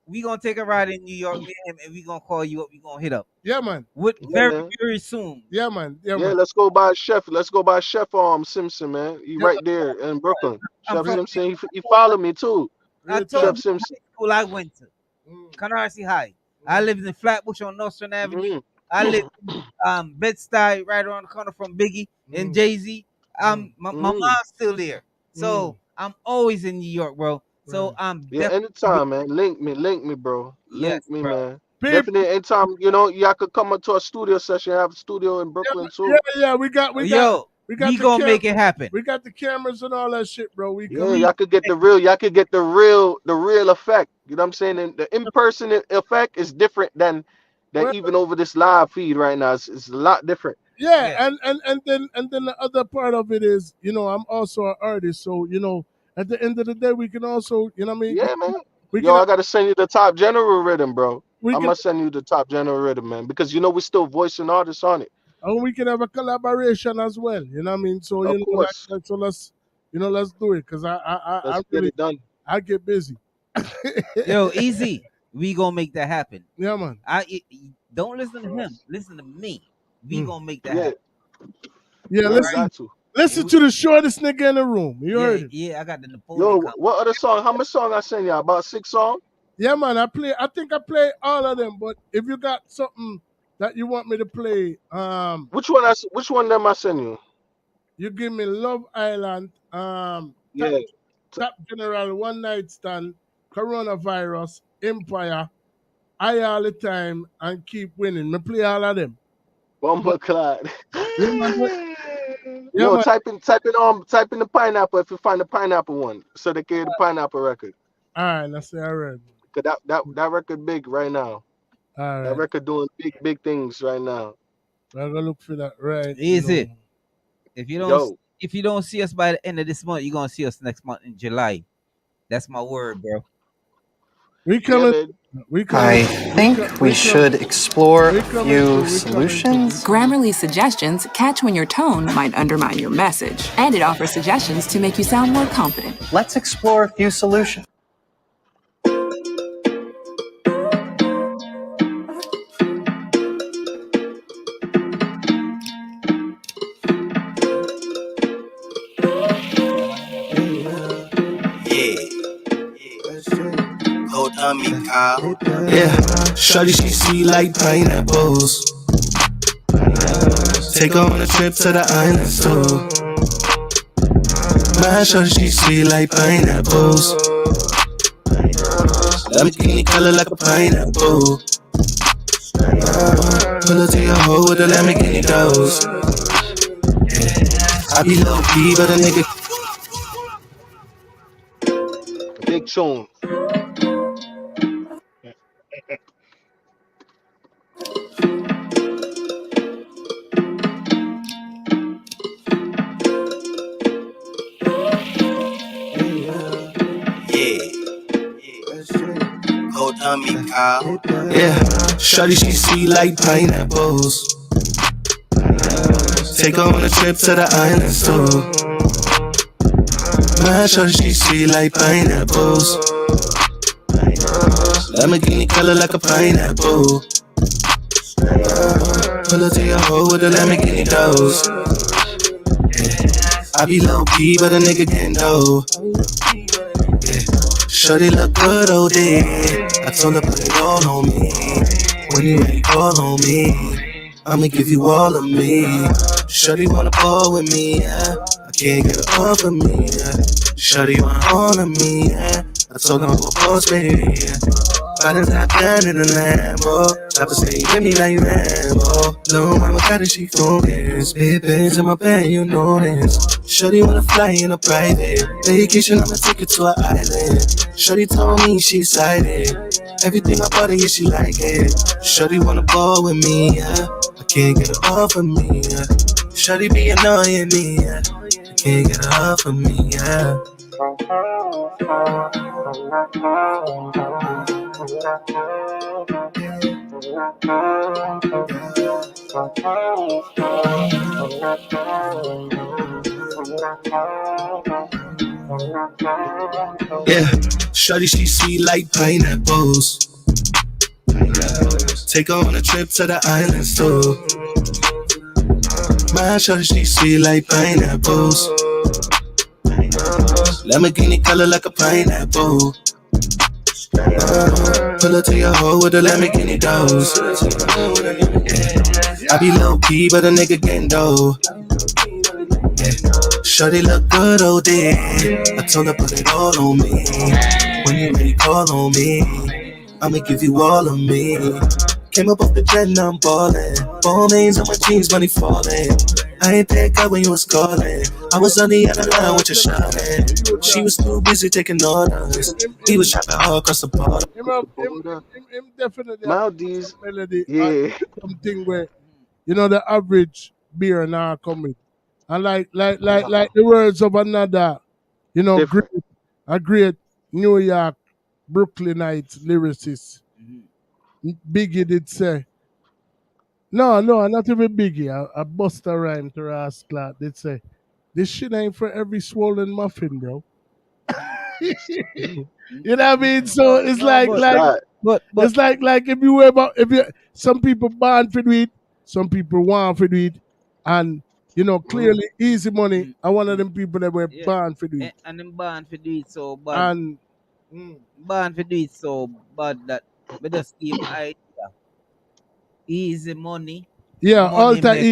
we gonna take a ride in New York, man, and we gonna call you up. We gonna hit up. Yeah, man. Very soon. Yeah, man. Yeah, let's go by Chef. Let's go by Chef Simpson, man. He right there in Brooklyn. Chef Simpson. He followed me too. I told Chef Simpson. School I went to. Canarsie High. I lived in Flatbush on Nostrand Avenue. I lived in Bed-Stuy, right around the corner from Biggie and Jay-Z. My mom's still there. So I'm always in New York, bro. So anytime, man. Link me, bro. Link me, man. Definitely anytime, y'all could come up to a studio session. Have a studio in Brooklyn too. Yeah, we gonna make it happen. We got the cameras and all that shit, bro. Y'all could get the real effect. You know what I'm saying? And the in-person effect is different than even over this live feed right now. It's a lot different. Yeah, and then the other part of it is, I'm also an artist, so at the end of the day, we can also, you know what I mean? Yeah, man. I gotta send you the top general rhythm, bro. I'm gonna send you the top general rhythm, man, because we still voicing artists on it. And we can have a collaboration as well. You know what I mean? So so let's do it, because I get it done. I get busy. Yo, Eazi, we gonna make that happen. Yeah, man. Don't listen to him. Listen to me. We gonna make that happen. Yeah, listen to the shortest nigga in the room. You heard it. Yeah, I got the Napoleon. Yo, what other song? How much song I send y'all? About 6 songs? Yeah, man. I think I play all of them. But if you got something that you want me to play, which one them I send you? You give me Love Island, Top General, One Night Stand, Coronavirus, Empire, I All the Time, and Keep Winning. Me play all of them. Bomber Clyde. Yo, type in the pineapple if you find the pineapple one, so they get the pineapple record. All right, let's say I read. Cause that record big right now. All right. That record doing big things right now. I'm gonna look for that right. Easy. If you don't see us by the end of this month, you're gonna see us next month in July. That's my word, bro. I think we should explore a few solutions. Grammarly suggestions catch when your tone might undermine your message, and it offers suggestions to make you sound more confident. Let's explore a few solutions. Yeah, shawty she sweet like pineapples. Take her on a trip to the island store. My shawty she sweet like pineapples. Lamborghini color like a pineapple. Pull up to your hoe with a Lamborghini doors. I be low key, but a nigga. Big tune. Hold on me, Kyle. Yeah, shawty, she sweet like pineapples. Take her on a trip to the island store. My shawty, she sweet like pineapples. Lamborghini color like a pineapple. Pull up to your hoe with a Lamborghini doors. I be low key, but a nigga getting dough. Shorty look good, oh dear. I told her put it all on me. When you ready, call on me. I'ma give you all of me. Shorty wanna ball with me, yeah. I can't get her off of me, yeah. Shorty want all of me, yeah. I told her I'm a boss, baby, yeah. Riding top down in the Lambo. Chopper say, give me like Rambo. No, mama got it, she focused. Big bands in my bag, you know this. Shorty wanna fly in a private vacation, I'ma take her to an island. Shorty told me she excited. Everything I bought her, yeah, she like it. Shorty wanna ball with me, yeah. I can't get her off of me, yeah. Shorty be annoying me, yeah. I can't get her off of me, yeah. Yeah, shawty, she sweet like pineapples. Take her on a trip to the island store. My shawty, she sweet like pineapples. Lamborghini color like a pineapple. Pull up to your hoe with a Lamborghini doors. I be low key, but a nigga getting dough. Shorty look good, oh dear. I told her put it all on me. When you ready, call on me. I'ma give you all of me. Came up off the jet, now I'm ballin'. Ball names on my jeans, money falling. I ain't that guy when you was calling. I was on the other line with your shawty. She was too busy taking orders. He was shopping all across the border. Him definitely Maldives. melody. Yeah. Something where, you know, the average beer now coming. And like the words of another, you know, a great New York, Brooklynite lyricist. Biggie did say, no, not even Biggie, a Busta Rhyme to Ross Clark did say, this shit ain't for every swollen muffin, bro. You know what I mean? So it's it's like if you were some people born for do it, some people want for do it, and you know clearly Easy Money are one of them people that were born for do it. And them born for do it so bad. And born for do it so bad that we just give idea. Easy Money. Yeah, money alter maker.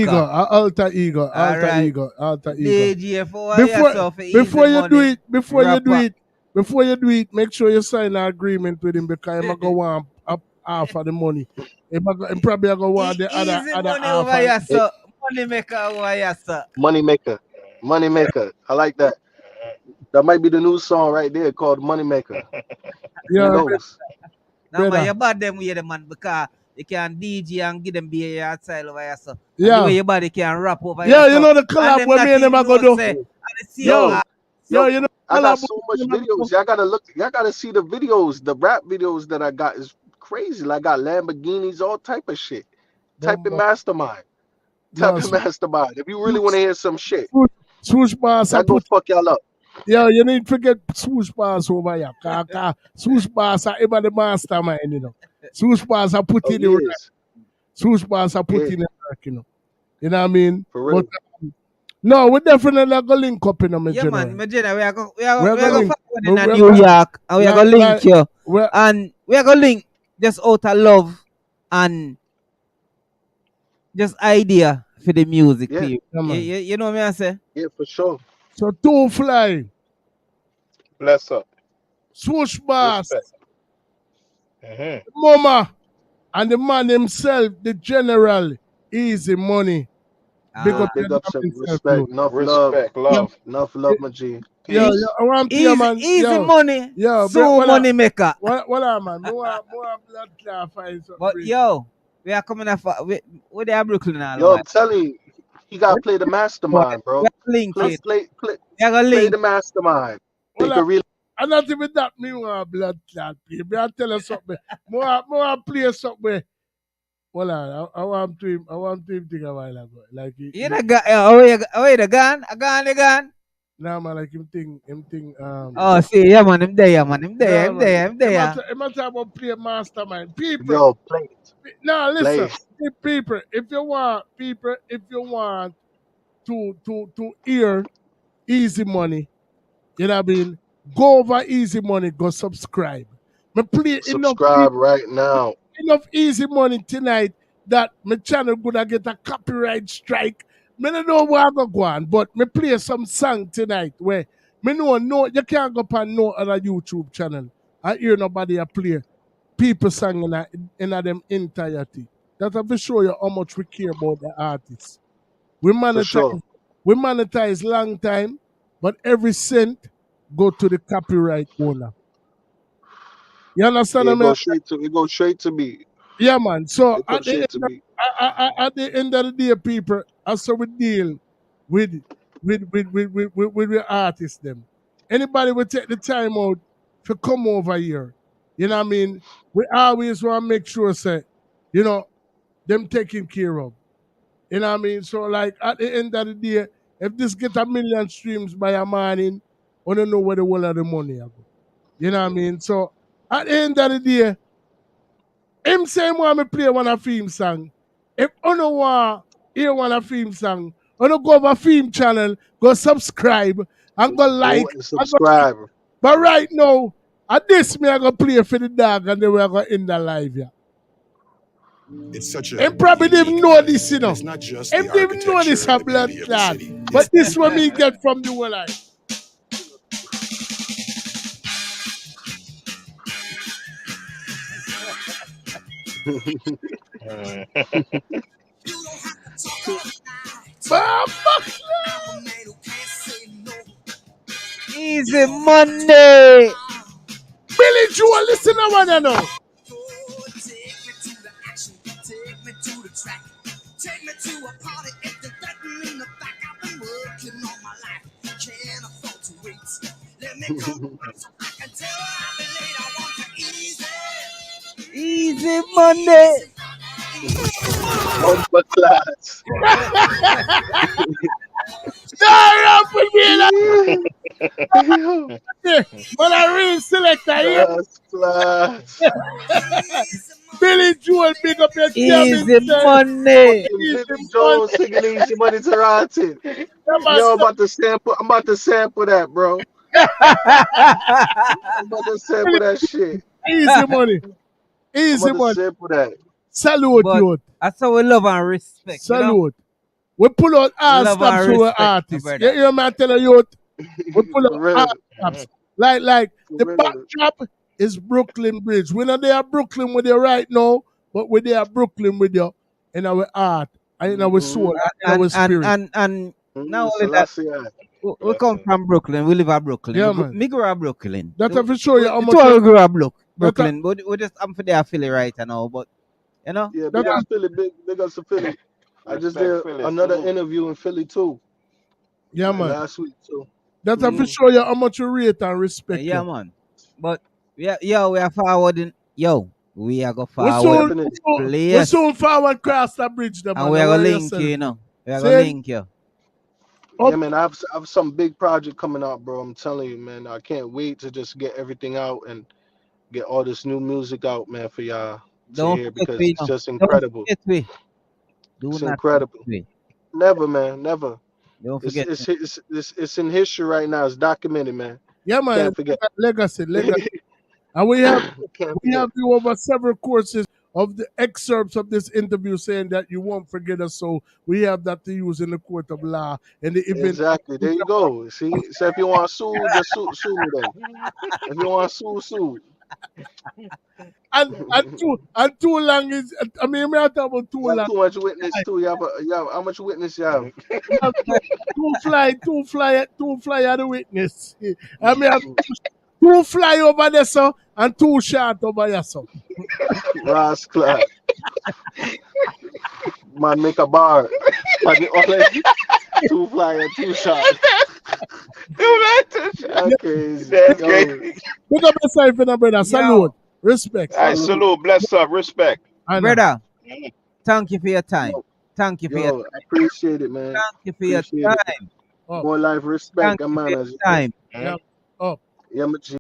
ego, alter ego. DJ for before you do it, make sure you sign an agreement with him because I'm gonna want half of the money. I'm probably gonna want the other money half. Over here, sir. Money maker over here, sir. Money maker. I like that. That might be the new song right there called Money Maker. Yeah. Who knows? Now, but you bad them with the man because you can DJ and give them beer outside over here, sir. Yeah. And the way your body can rap over here. Yeah, you know the collab where me and them are gonna do. Yo, you know I got so much videos. Y'all gotta see the videos. The rap videos that I got is crazy. Like I got Lamborghinis, all type of shit. Type in mastermind. Mastermind. If you really want to hear some shit. Swoosh bars, I go fuck y'all up. Yeah, you need to get swoosh bars over here. Swoosh bars are ever the mastermind, you know. Swoosh bars are put in the work. Swoosh bars are put in the work, you know. You know what I mean? For real. But, no, we definitely go link up in my general. Man, we are going in New York and we are going to link you. And we are going to link just out of love and just idea for the music. Yeah. You know what I say? Yeah, for sure. So two fly. Bless up. Swoosh bars. Mama. And the man himself, the general, Eazi Money. Big up, big up, some himself, respect, enough love, enough love, my G. Yo, Peace. I want to man. Easy money. Yo, so money maker. What man? More blood clot find something. But yo, we are coming up. Where they are Brooklyn now? Yo, I'm telling you, he got to play the mastermind, bro. Play the mastermind. Well, and not even that, me want blood clot. Me I tell you something. More play something. Well, I want to think a while ago. Like you know, oh, the gun, a gun. Nah, man, like him think. Oh, see, yeah, man, him there. Him talk about play mastermind. People. Yo, play it. Now listen, people. If you want to hear Eazi Money, you know what I mean. Go over Eazi Money. Go subscribe. Me play subscribe right now. Enough Eazi Money tonight that my channel gonna get a copyright strike. Me don't know where I go on, but me play some song tonight where me know you can't go on no other YouTube channel. I hear nobody play people song in them entirety. That have to show you how much we care about the artists. We monetize long time, but every cent go to the copyright owner. You understand? It goes straight to me. Yeah, man. So at the end of the day, people, as we deal with artists, them. Anybody will take the time out to come over here. You know what I mean? We always want to make sure, say, you know, them taken care of. You know what I mean? So, like, at the end of the day, if this get 1 million streams by a morning, I don't know where the whole of the money go. You know what I mean? So, at the end of the day, him say want me play one of theme song. If you don't want to hear one of theme song, you don't go over theme channel, go subscribe, and go like. And subscribe. But right now, at this, me I go play for the dog, and then we are going to end the live here. It's such a. And probably didn't know this, you know. It's not just and didn't know this a blood clot. But this is what me get from the whole life. Easy Monday. Billy Joel, listen to what I know. Take me to a party if they're threatening the back. I've been working all my life. Can't afford to wait. Let me go so I can tell I've been late. I want to Easy Monday. Bumper class. But I really select class. Billy Joel, big up your Easy Money. Billy Joel singing Easy Money to Rotten. Yo, I'm about to sample that, bro. I'm about to sample that shit. Easy Money. Easy Money. Sample that. Salute, youth. That's how we love and respect. Salute. You know? We pull out all stops to our artists. You hear me tell you, youth? We pull out all stops. Like the backdrop is Brooklyn Bridge. We're not there Brooklyn with you right now, but we're there Brooklyn with you in our art, and in our soul, and our spirit. And now we come from Brooklyn. We live at Brooklyn. Yeah, man. Me grow up Brooklyn. That have to show you how much. We grew up Brooklyn, but we just I'm for there Philly right now, but you know. Yeah, big up Philly, big up to Philly. I just did another interview in Philly too. Yeah, man. Last week too. That have to show you how much you rate and respect. Yeah, man. But we are forwarding. We are going forward. We soon forward cross the bridge. And we are going to link you, you know. We are going to link you. Yeah, man, I have some big project coming out, bro. I'm telling you, man. I can't wait to just get everything out and get all this new music out, man, for y'all to hear, because it's just incredible. It's incredible. Never, man, never. Don't forget. It's in history right now. It's documented, man. Yeah, man. Can't forget. Legacy. And we have you over several courses of the excerpts of this interview saying that you won't forget us. So we have that to use in the court of law and the event. Exactly. There you go. See, so if you want to sue, just sue me then. If you want to sue. and too long is. I mean, we are talking about too You have long. too much witness too. You have how much witness you have? You have two fly are the witness. I mean, have two fly over there, so, and two shot over here, so. Rascal. Man, make a bar. But the only two fly and two shot. That's crazy. That's crazy. Pick up yourself, brother. Salute. Respect. I salute, bless up, respect. Brother, thank you for your time. Thank you for your time. I appreciate it, man. Thank you for your time. More life, respect, Thank and you for manners. your time. Yeah. Yeah,